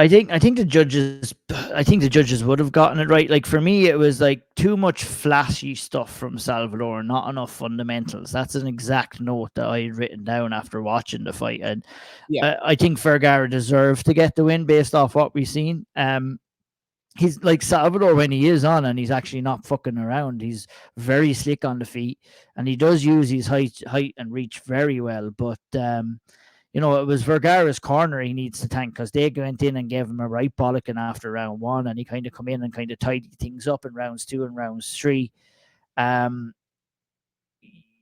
Speaker 1: think the judges would have gotten it right. Like, for me, it was like too much flashy stuff from Salvador, not enough fundamentals. That's an exact note that I had written down after watching the fight. And I think Vergara deserved to get the win based off what we've seen. He's like Salvador when he is on and he's actually not fucking around. He's very slick on the feet, and he does use his height and reach very well. But, it was Vergara's corner he needs to thank, because they went in and gave him a right bollocking after round 1, and he kind of come in and kind of tidied things up in rounds 2 and rounds 3. The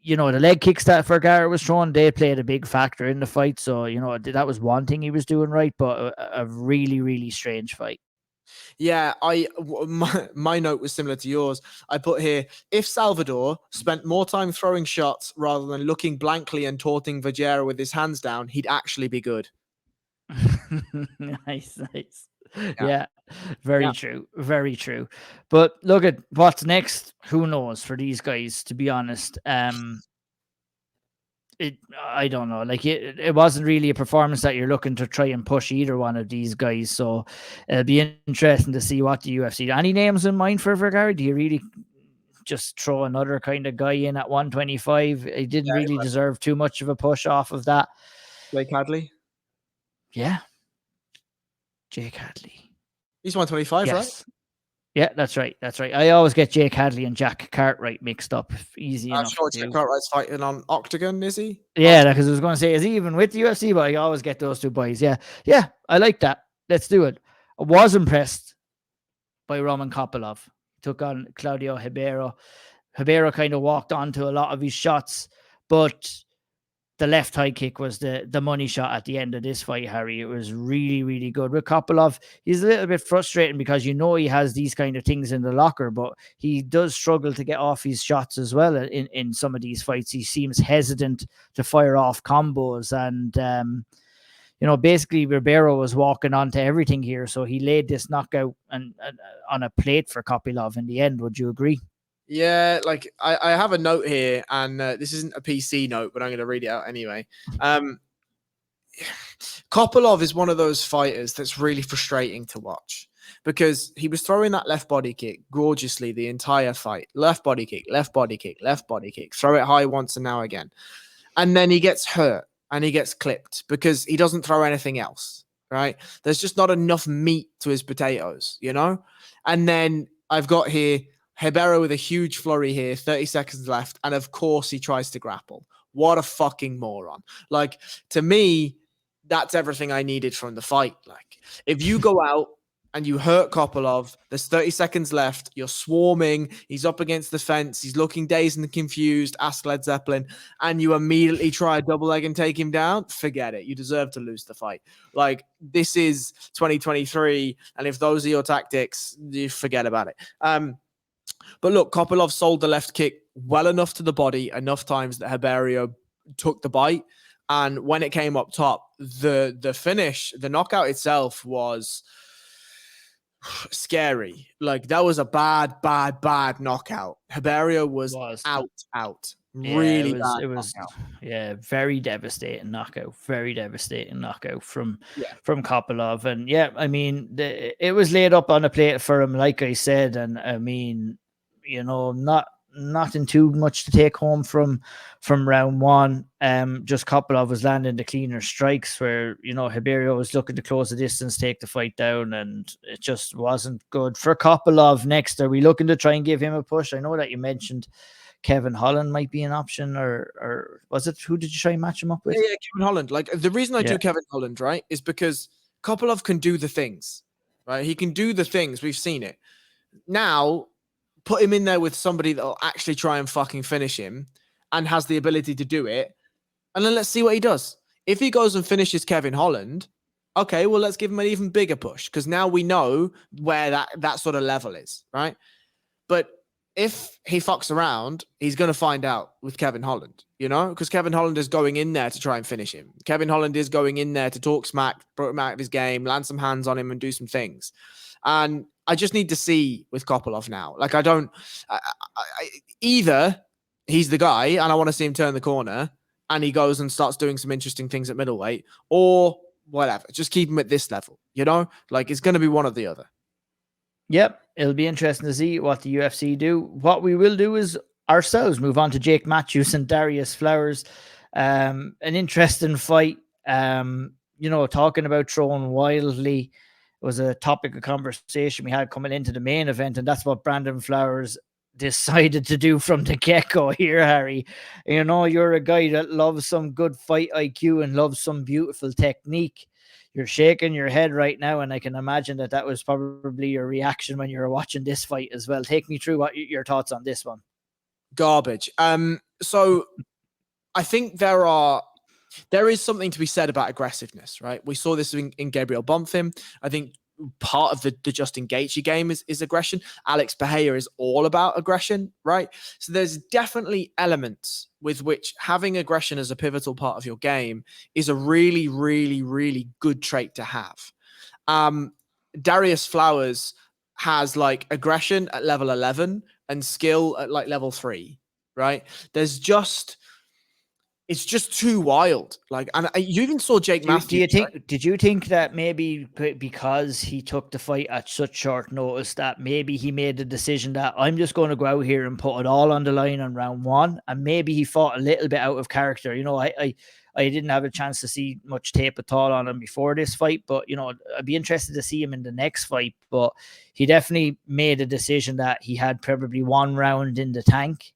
Speaker 1: leg kicks that Vergara was throwing, they played a big factor in the fight. So, that was one thing he was doing right, but a really, really strange fight.
Speaker 2: Yeah, my note was similar to yours. I put here, if Salvador spent more time throwing shots rather than looking blankly and taunting Vergara with his hands down, he'd actually be good.
Speaker 1: Nice. Yeah, very true. Very true. But look at what's next. Who knows for these guys, to be honest. I don't know. Like, it wasn't really a performance that you're looking to try and push either one of these guys. So it'll be interesting to see what the UFC. Any names in mind for Vergara? Do you really just throw another kind of guy in at 125? He didn't really deserve too much of a push off of that.
Speaker 2: Jake Hadley.
Speaker 1: Yeah, Jake Hadley.
Speaker 2: He's 125, yes. Right?
Speaker 1: Yeah, that's right. I always get Jake Hadley and Jack Cartwright mixed up. Easy enough.
Speaker 2: I'm sure Jack Cartwright's fighting on Octagon, is he?
Speaker 1: Yeah, because I was going to say, is he even with the UFC? But I always get those two boys. Yeah, I like that. Let's do it. I was impressed by Roman Kopylov. Took on Claudio Ribeiro. Ribeiro kind of walked onto a lot of his shots, but the left high kick was the money shot at the end of this fight, Harry. It was really, really good. With Kopylov, he's a little bit frustrating because he has these kind of things in the locker, but he does struggle to get off his shots as well in some of these fights. He seems hesitant to fire off combos, and basically Ribeiro was walking onto everything here, so he laid this knockout and on a plate for Kopylov in the end. Would you agree?
Speaker 2: Yeah, like I have a note here, and this isn't a PC note, but I'm going to read it out anyway. Kopylov is one of those fighters that's really frustrating to watch, because he was throwing that left body kick gorgeously the entire fight. Left body kick, throw it high once and now again. And then he gets hurt and he gets clipped because he doesn't throw anything else, right? There's just not enough meat to his potatoes, And then I've got here, Ribeiro with a huge flurry here, 30 seconds left, and of course he tries to grapple. What a fucking moron. Like, to me, that's everything I needed from the fight. Like, if you go out and you hurt Kopylov, there's 30 seconds left, you're swarming, he's up against the fence, he's looking dazed and confused, ask Led Zeppelin, and you immediately try a double leg and take him down, forget it. You deserve to lose the fight. Like, this is 2023, and if those are your tactics, you forget about it. But look, Kopylov sold the left kick well enough to the body, enough times that Ribeiro took the bite. And when it came up top, the finish, the knockout itself was scary. Like, that was a bad knockout. Ribeiro was out.
Speaker 1: Yeah,
Speaker 2: Really bad
Speaker 1: it was,
Speaker 2: knockout.
Speaker 1: yeah, very devastating knockout from
Speaker 2: Yeah.
Speaker 1: Kopylov. And yeah, I mean, it was laid up on a plate for him, like I said. And I mean, you know, nothing too much to take home from round one. Just Kopylov was landing the cleaner strikes where, you know, Ribeiro was looking to close the distance, take the fight down, and it just wasn't good for Kopylov. Next, are we looking to try and give him a push? I know that you mentioned Kevin Holland might be an option, or was it, who did you try and match him up with?
Speaker 2: Yeah, Kevin Holland. Like, the reason I do Kevin Holland, right, is because Kopylov can do the things, right? He can do the things. We've seen it. Now, put him in there with somebody that'll actually try and fucking finish him and has the ability to do it, and then let's see what he does. If he goes and finishes Kevin Holland, okay, well, let's give him an even bigger push, because now we know where that sort of level is, right? But if he fucks around, he's going to find out with Kevin Holland, you know, because Kevin Holland is going in there to try and finish him. Kevin Holland is going in there to talk smack, put him out of his game, land some hands on him and do some things. And I just need to see with Kopylov now. Like, either he's the guy and I want to see him turn the corner and he goes and starts doing some interesting things at middleweight, or whatever. Just keep him at this level, you know? Like, it's going to be one or the other.
Speaker 1: Yep, it'll be interesting to see what the UFC do. What we will do is ourselves move on to Jake Matthews and Darius Flowers. An interesting fight. You know, talking about throwing wildly was a topic of conversation we had coming into the main event, and that's what Brandon Flowers decided to do from the get-go here, Harry. You know, you're a guy that loves some good fight IQ and loves some beautiful technique. You're shaking your head right now, and I can imagine that was probably your reaction when you were watching this fight as well. Take me through what your thoughts on this one.
Speaker 2: Garbage. So I think there is something to be said about aggressiveness, right? We saw this in Gabriel Bonfim. I think part of the Justin Gaethje game is aggression. Alex Pereira is all about aggression, right? So there's definitely elements with which having aggression as a pivotal part of your game is a really, really, really good trait to have. Darius Flowers has like aggression at level 11 and skill at like level 3, right? It's just too wild. Like, and you even saw Jake Matthews.
Speaker 1: Did you think that maybe because he took the fight at such short notice that maybe he made the decision that I'm just going to go out here and put it all on the line on round one, and maybe he fought a little bit out of character? You know, I didn't have a chance to see much tape at all on him before this fight, but you know, I'd be interested to see him in the next fight. But he definitely made a decision that he had probably one round in the tank.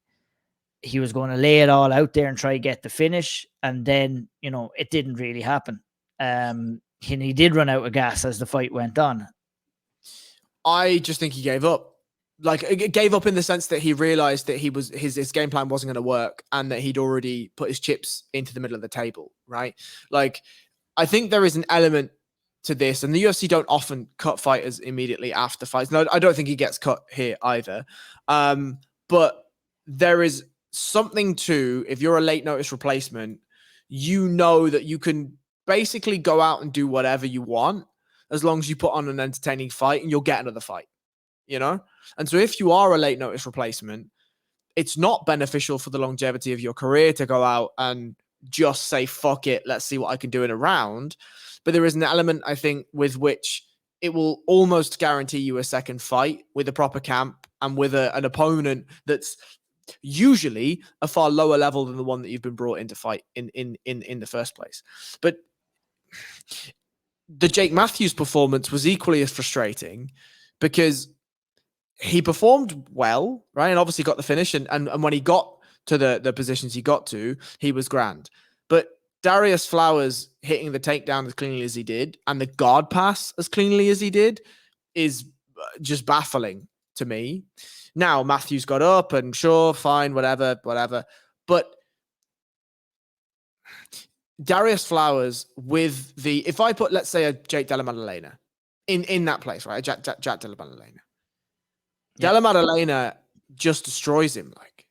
Speaker 1: He was going to lay it all out there and try to get the finish. And then, you know, it didn't really happen. He did run out of gas as the fight went on.
Speaker 2: I just think he gave up. Like, it gave up in the sense that he realized that his game plan wasn't going to work and that he'd already put his chips into the middle of the table, right? Like, I think there is an element to this, and the UFC don't often cut fighters immediately after fights. No, I don't think he gets cut here either. But there is something to, if you're a late notice replacement, you know that you can basically go out and do whatever you want as long as you put on an entertaining fight, and you'll get another fight, you know? And so if you are a late notice replacement, it's not beneficial for the longevity of your career to go out and just say, fuck it, let's see what I can do in a round. But there is an element, I think, with which it will almost guarantee you a second fight with a proper camp and with an opponent that's usually a far lower level than the one that you've been brought in to fight in the first place. But the Jake Matthews performance was equally as frustrating because he performed well, right? And obviously got the finish. And when he got to the positions he got to, he was grand. But Darius Flowers hitting the takedown as cleanly as he did and the guard pass as cleanly as he did is just baffling to me. Now, Matthews got up and sure, fine, whatever. But Darius Flowers with if I put, let's say, a Jake Della Maddalena in that place, right? Jack Della Maddalena. Della Maddalena just destroys him. Like,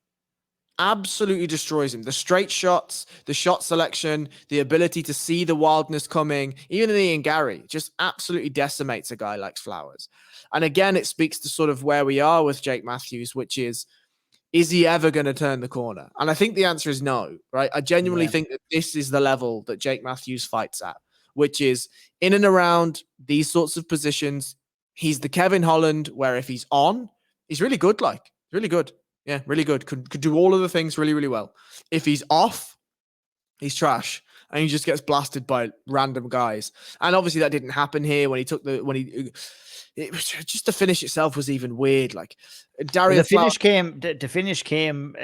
Speaker 2: absolutely destroys him. The straight shots, the shot selection, the ability to see the wildness coming, even in Ian Gary, just absolutely decimates a guy like Flowers. And again, it speaks to sort of where we are with Jake Matthews, which is he ever going to turn the corner? And I think the answer is no, right? I genuinely think that this is the level that Jake Matthews fights at, which is in and around these sorts of positions. He's the Kevin Holland where if he's on, he's really good, really good. Yeah, really good. Could do all of the things really, really well. If he's off, he's trash. And he just gets blasted by random guys. And obviously that didn't happen here when it was just the finish itself was even weird. Like
Speaker 1: the finish came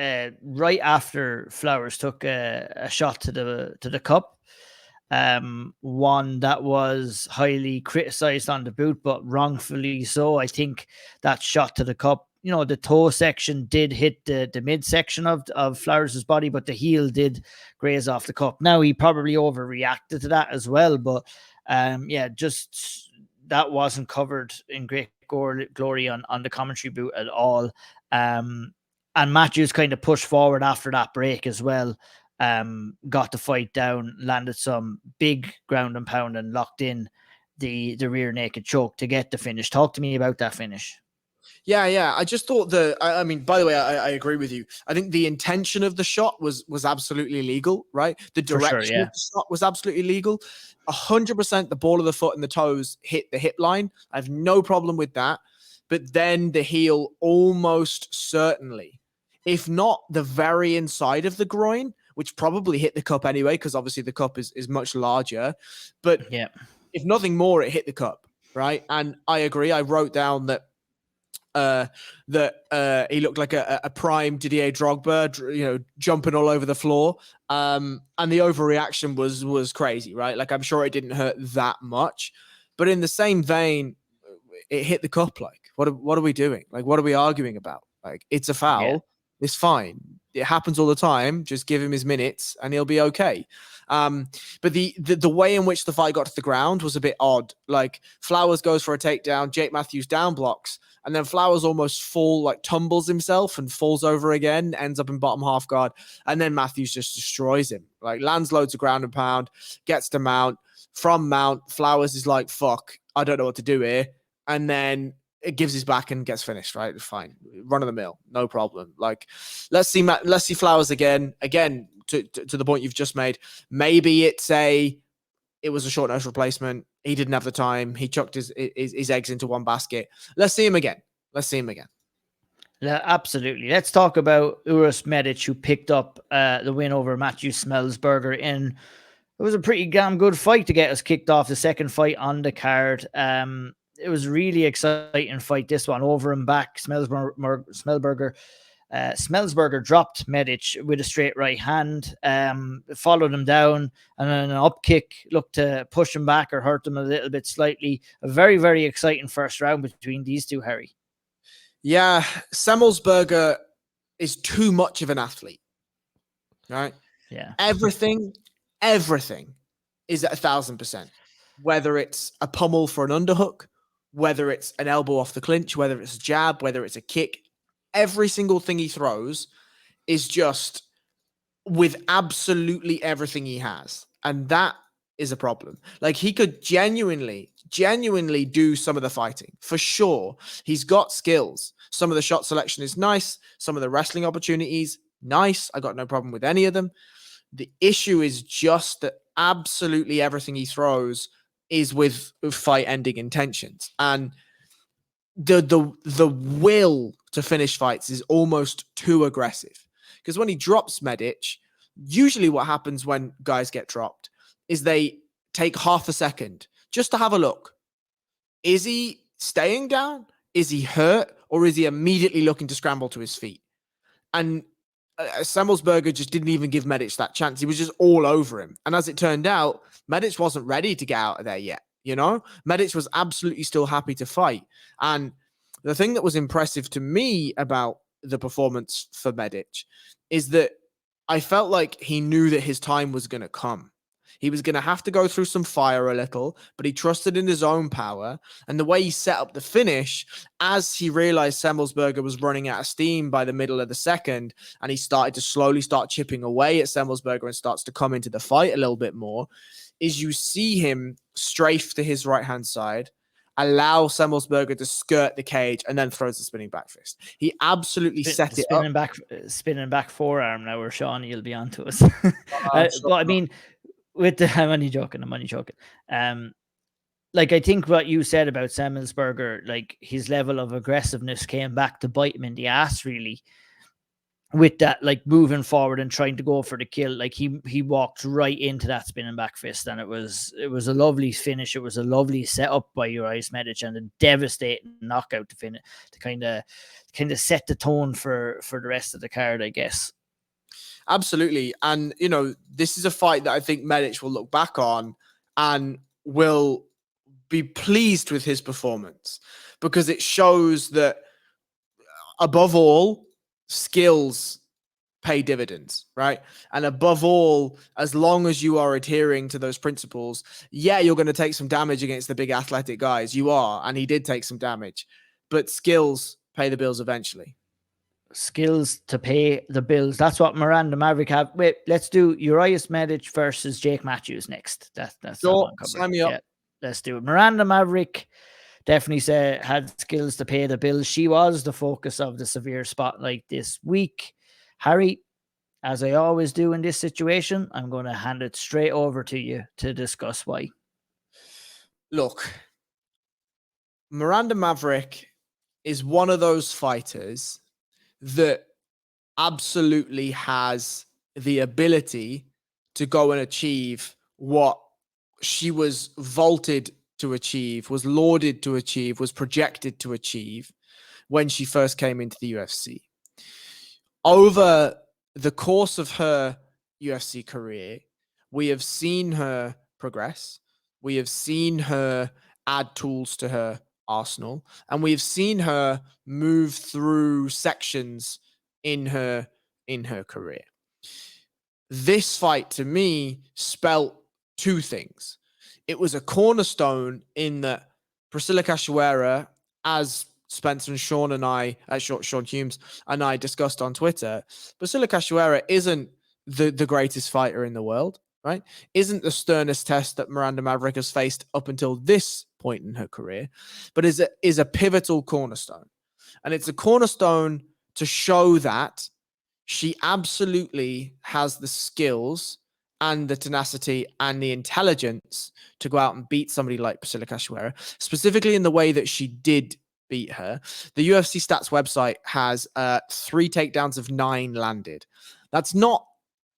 Speaker 1: right after Flowers took a shot to the cup. One that was highly criticized on the boot, but wrongfully so. I think that shot to the cup, the toe section did hit the midsection of Flowers' body, but the heel did graze off the cup. Now he probably overreacted to that as well, but just that wasn't covered in great glory on the commentary boot at all. And Matthews kind of pushed forward after that break as well. Got the fight down, landed some big ground and pound, and locked in the rear naked choke to get the finish. Talk to me about that finish.
Speaker 2: Yeah. I just thought I mean, by the way, I agree with you. I think the intention of the shot was absolutely legal, right? The direction of the shot was absolutely legal. 100% the ball of the foot and the toes hit the hip line. I have no problem with that. But then the heel almost certainly, if not the very inside of the groin, which probably hit the cup anyway, because obviously the cup is much larger. But if nothing more, it hit the cup, right? And I agree. I wrote down that he looked like a prime Didier Drogba, jumping all over the floor. And the overreaction was crazy, right? Like, I'm sure it didn't hurt that much, but in the same vein, it hit the cup. Like, what are we doing? Like, what are we arguing about? Like, it's a foul. Yeah. It's fine. It happens all the time. Just give him his minutes and he'll be okay. But the way in which the fight got to the ground was a bit odd. Like, Flowers goes for a takedown, Jake Matthews down blocks, and then Flowers almost tumbles himself and falls over again, ends up in bottom half guard, and then Matthews just destroys him. Like, lands loads of ground and pound, gets to mount. From mount, Flowers is like, fuck, I don't know what to do here. And then it gives his back and gets finished, right? Fine. Run of the mill. No problem. Like, let's see Flowers again, to the point you've just made. Maybe it was a short notice replacement. He didn't have the time. He chucked his eggs into one basket. Let's see him again.
Speaker 1: Yeah, absolutely. Let's talk about Uros Medic, who picked up the win over Matthew Semelsberger in. It was a pretty damn good fight to get us kicked off. The second fight on the card. It was a really exciting fight, this one. Over and back, Semelsberger dropped Medic with a straight right hand, followed him down, and then an up kick looked to push him back or hurt him a little bit slightly. A very, very exciting first round between these two, Harry.
Speaker 2: Yeah, Semelsberger is too much of an athlete, right?
Speaker 1: Yeah.
Speaker 2: Everything is at 1,000%. Whether it's a pummel for an underhook, whether it's an elbow off the clinch, whether it's a jab, whether it's a kick, every single thing he throws is just with absolutely everything he has. And that is a problem. Like, he could genuinely do some of the fighting for sure. He's got skills. Some of the shot selection is nice. Some of the wrestling opportunities, nice. I got no problem with any of them. The issue is just that absolutely everything he throws is with fight-ending intentions. And the will to finish fights is almost too aggressive. Because when he drops Medic, usually what happens when guys get dropped is they take half a second just to have a look. Is he staying down? Is he hurt? Or is he immediately looking to scramble to his feet? And Semelsberger just didn't even give Medic that chance. He was just all over him. And as it turned out, Medic wasn't ready to get out of there yet. Medic was absolutely still happy to fight. And the thing that was impressive to me about the performance for Medic is that I felt like he knew that his time was going to come. He was going to have to go through some fire a little, but he trusted in his own power. And the way he set up the finish, as he realized Semelsberger was running out of steam by the middle of the second, and he started to slowly start chipping away at Semelsberger and starts to come into the fight a little bit more, is you see him strafe to his right-hand side, allow Semelsberger to skirt the cage, and then throws the spinning back fist. He absolutely set it up.
Speaker 1: Spinning back forearm now, where Sean, you'll be on to us.
Speaker 2: Sure.
Speaker 1: I mean, I'm only joking. Like, I think what you said about Semelsberger, like his level of aggressiveness came back to bite him in the ass, really, with that, like moving forward and trying to go for the kill. Like he walked right into that spinning back fist, and it was a lovely finish. It was a lovely setup by Urias Medic, and a devastating knockout to finish, to kind of set the tone for the rest of the card, I guess.
Speaker 2: Absolutely. And, you know, this is a fight that I think Medic will look back on and will be pleased with his performance, because it shows that, above all, skills pay dividends, right? And above all, as long as you are adhering to those principles, yeah, you're going to take some damage against the big athletic guys. You are, and he did take some damage, but skills pay the bills eventually.
Speaker 1: Skills to pay the bills. That's what Miranda Maverick have. Wait, let's do Urias Medic versus Jake Matthews next. That's
Speaker 2: sure. Sign me up.
Speaker 1: Yeah, let's do it. Miranda Maverick definitely had skills to pay the bills. She was the focus of the Severe Spotlight this week. Harry, as I always do in this situation, I'm going to hand it straight over to you to discuss why.
Speaker 2: Look, Miranda Maverick is one of those fighters that absolutely has the ability to go and achieve what she was vaulted to achieve, was lauded to achieve, was projected to achieve when she first came into the UFC. Over the course of her UFC career, we have seen her progress. We have seen her add tools to her arsenal, and we've seen her move through sections in her career. This fight, to me, spelt two things. It was a cornerstone in that Priscilla Cachoeira, as Spencer and Sean and I, Sean Humes and I discussed on Twitter, Priscilla Cachoeira isn't the greatest fighter in the world, right? Isn't the sternest test that Miranda Maverick has faced up until this point in her career, but is a pivotal cornerstone. And it's a cornerstone to show that she absolutely has the skills and the tenacity and the intelligence to go out and beat somebody like Priscilla Cachoeira, specifically in the way that she did beat her. The UFC stats website has 3 takedowns of 9 landed. That's not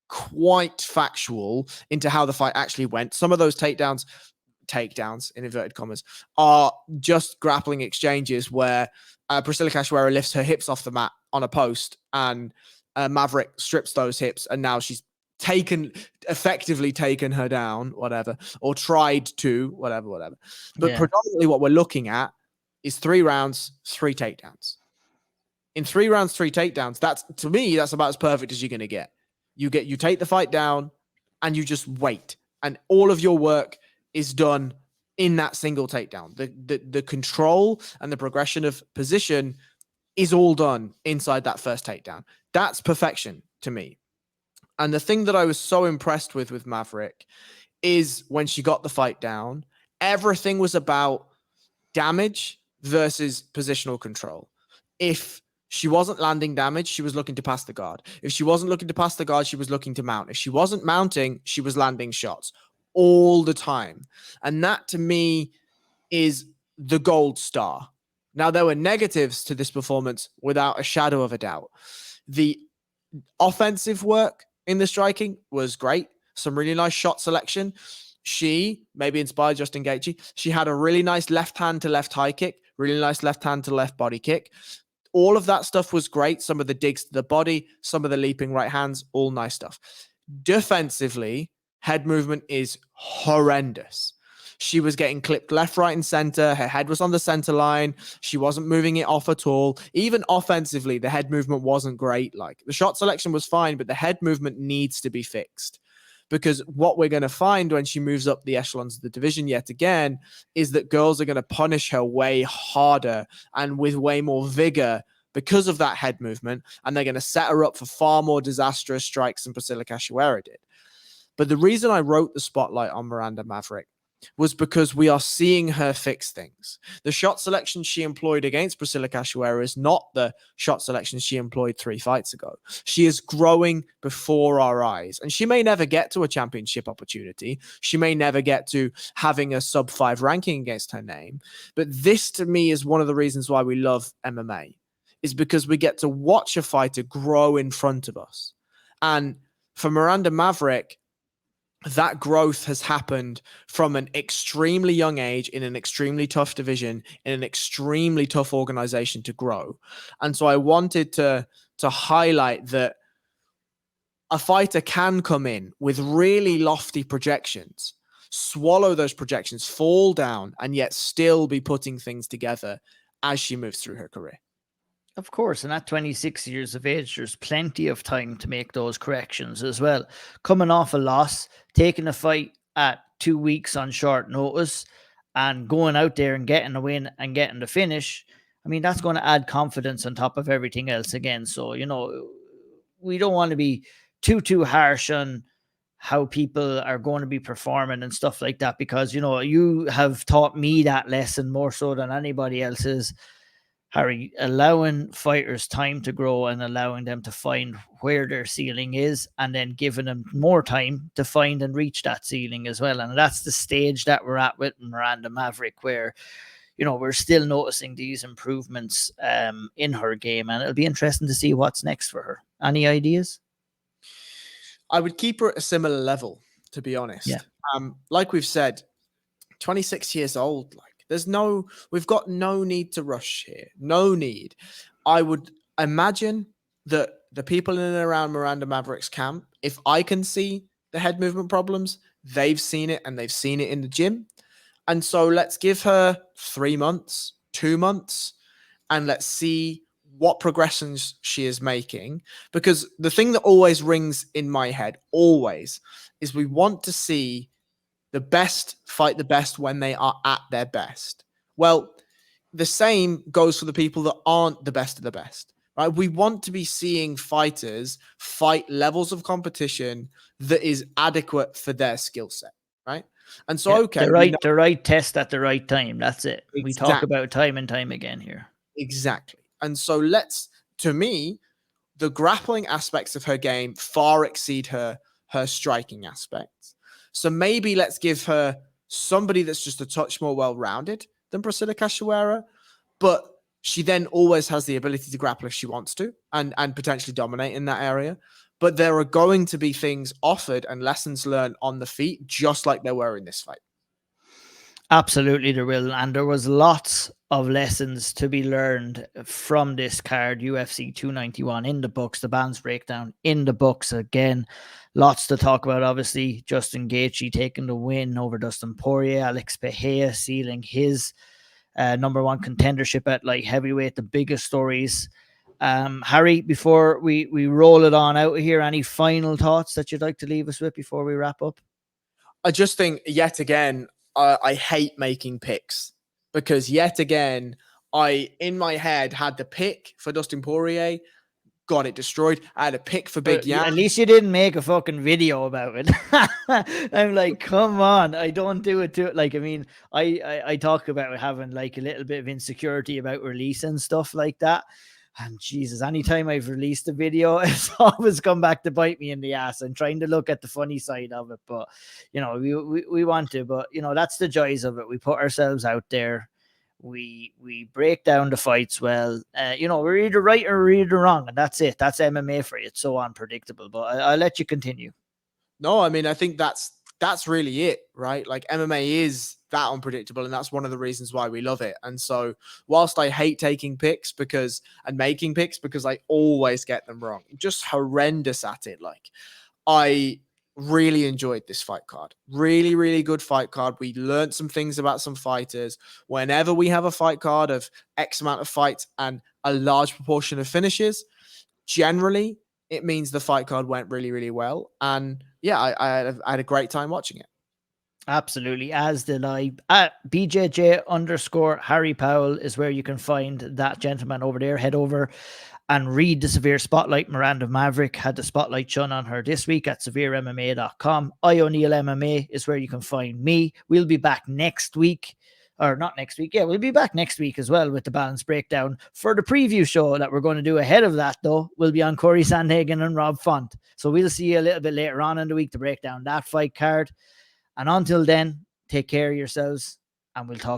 Speaker 2: quite factual into how the fight actually went. Some of those takedowns in inverted commas are just grappling exchanges where Priscilla Cachoeira lifts her hips off the mat on a post, and Maverick strips those hips, and now she's effectively taken her down, whatever, or tried to, whatever. But predominantly what we're looking at is 3 rounds, 3 takedowns. In 3 rounds, 3 takedowns, to me, that's about as perfect as you're going to get. You take the fight down and you just wait, and all of your work is done in that single takedown. The control and the progression of position is all done inside that first takedown. That's perfection to me. And the thing that I was so impressed with Maverick is when she got the fight down, everything was about damage versus positional control. If she wasn't landing damage, she was looking to pass the guard. If she wasn't looking to pass the guard, she was looking to mount. If she wasn't mounting, she was landing shots all the time. And that, to me, is the gold star. Now, there were negatives to this performance without a shadow of a doubt. The offensive work in the striking was great. Some really nice shot selection. She maybe inspired Justin Gaethje. She had a really nice left hand to left high kick, really nice left hand to left body kick. All of that stuff was great. Some of the digs to the body, some of the leaping right hands, all nice stuff. Defensively, head movement is horrendous. She was getting clipped left, right, and center. Her head was on the center line. She wasn't moving it off at all. Even offensively, the head movement wasn't great. Like, the shot selection was fine, but the head movement needs to be fixed, because what we're going to find when she moves up the echelons of the division yet again is that girls are going to punish her way harder and with way more vigor because of that head movement, and they're going to set her up for far more disastrous strikes than Priscilla Cachoeira did. But the reason I wrote the spotlight on Miranda Maverick was because we are seeing her fix things. The shot selection she employed against Priscilla Cachoeira is not the shot selection she employed 3 fights ago. She is growing before our eyes, and she may never get to a championship opportunity. She may never get to having a sub 5 ranking against her name. But this, to me, is one of the reasons why we love MMA, is because we get to watch a fighter grow in front of us. And for Miranda Maverick, that growth has happened from an extremely young age in an extremely tough division, in an extremely tough organization to grow. And so I wanted to highlight that a fighter can come in with really lofty projections, swallow those projections, fall down, and yet still be putting things together as she moves through her career.
Speaker 1: Of course, and at 26 years of age, there's plenty of time to make those corrections as well. Coming off a loss, taking a fight at 2 weeks on short notice, and going out there and getting a win and getting the finish, I mean, that's going to add confidence on top of everything else again. So, you know, we don't want to be too harsh on how people are going to be performing and stuff like that, because, you know, you have taught me that lesson more so than anybody else's, Harry, allowing fighters time to grow and allowing them to find where their ceiling is, and then giving them more time to find and reach that ceiling as well. And that's the stage that we're at with Miranda Maverick, where, you know, we're still noticing these improvements in her game, and it'll be interesting to see what's next for her. Any ideas?
Speaker 2: I would keep her at a similar level, to be honest.
Speaker 1: Yeah.
Speaker 2: Like we've said, 26 years old, like, we've got no need to rush here. No need. I would imagine that the people in and around Miranda Maverick's camp, if I can see the head movement problems, they've seen it, and they've seen it in the gym. And so let's give her 3 months, 2 months, and let's see what progressions she is making. Because the thing that always rings in my head, always, is we want to see the best fight the best when they are at their best. Well, the same goes for the people that aren't the best of the best, right? We want to be seeing fighters fight levels of competition that is adequate for their skill set, right? And so, okay.
Speaker 1: The right test at the right time. That's it.
Speaker 2: Exactly.
Speaker 1: We talk about time and time again here.
Speaker 2: Exactly. And so to me, the grappling aspects of her game far exceed her striking aspects. So maybe let's give her somebody that's just a touch more well-rounded than Priscilla Cachoeira, but she then always has the ability to grapple if she wants to, and potentially dominate in that area. But there are going to be things offered and lessons learned on the feet, just like there were in this fight.
Speaker 1: Absolutely, there will. And there was lots of lessons to be learned from this card, UFC 291, in the books. The balance breakdown in the books again. Lots to talk about, obviously. Justin Gaethje taking the win over Dustin Poirier. Alex Pereira sealing his number one contendership at light heavyweight. The biggest stories. Harry, before we roll it on out of here, any final thoughts that you'd like to leave us with before we wrap up?
Speaker 2: I just think, yet again, I hate making picks, because yet again, I, in my head, had the pick for Dustin Poirier, got it destroyed. I had a pick for Big Jan.
Speaker 1: At least you didn't make a fucking video about it. I'm like, come on, I don't do it to it. Like, I mean, I talk about having like a little bit of insecurity about release and stuff like that. And Jesus, anytime I've released a video, it's always come back to bite me in the ass. I'm trying to look at the funny side of it, but, you know, we want to, but, you know, that's the joys of it. We put ourselves out there. We break down the fights well. You know, we're either right or we're either wrong, and that's it. That's MMA for you. It's so unpredictable, but I'll let you continue.
Speaker 2: No, I mean, I think that's really it, right? Like, MMA is that unpredictable, and that's one of the reasons why we love it. And so, whilst I hate taking picks and making picks because I always get them wrong, just horrendous at it. Like, I really enjoyed this fight card. Really, really good fight card. We learned some things about some fighters. Whenever we have a fight card of X amount of fights and a large proportion of finishes, generally it means the fight card went really, really well. And yeah, I had a great time watching it.
Speaker 1: Absolutely, as did I. At BJJ_Harry Powell is where you can find that gentleman over there. Head over and read the Severe Spotlight. Miranda Maverick had the spotlight shone on her this week at SevereMMA.com. O'Neill MMA is where you can find me. We'll be back next week. Or not next week. Yeah, we'll be back next week as well with the balance breakdown. For the preview show that we're going to do ahead of that, though, we'll be on Corey Sandhagen and Rob Font. So we'll see you a little bit later on in the week to break down that fight card. And until then, take care of yourselves, and we'll talk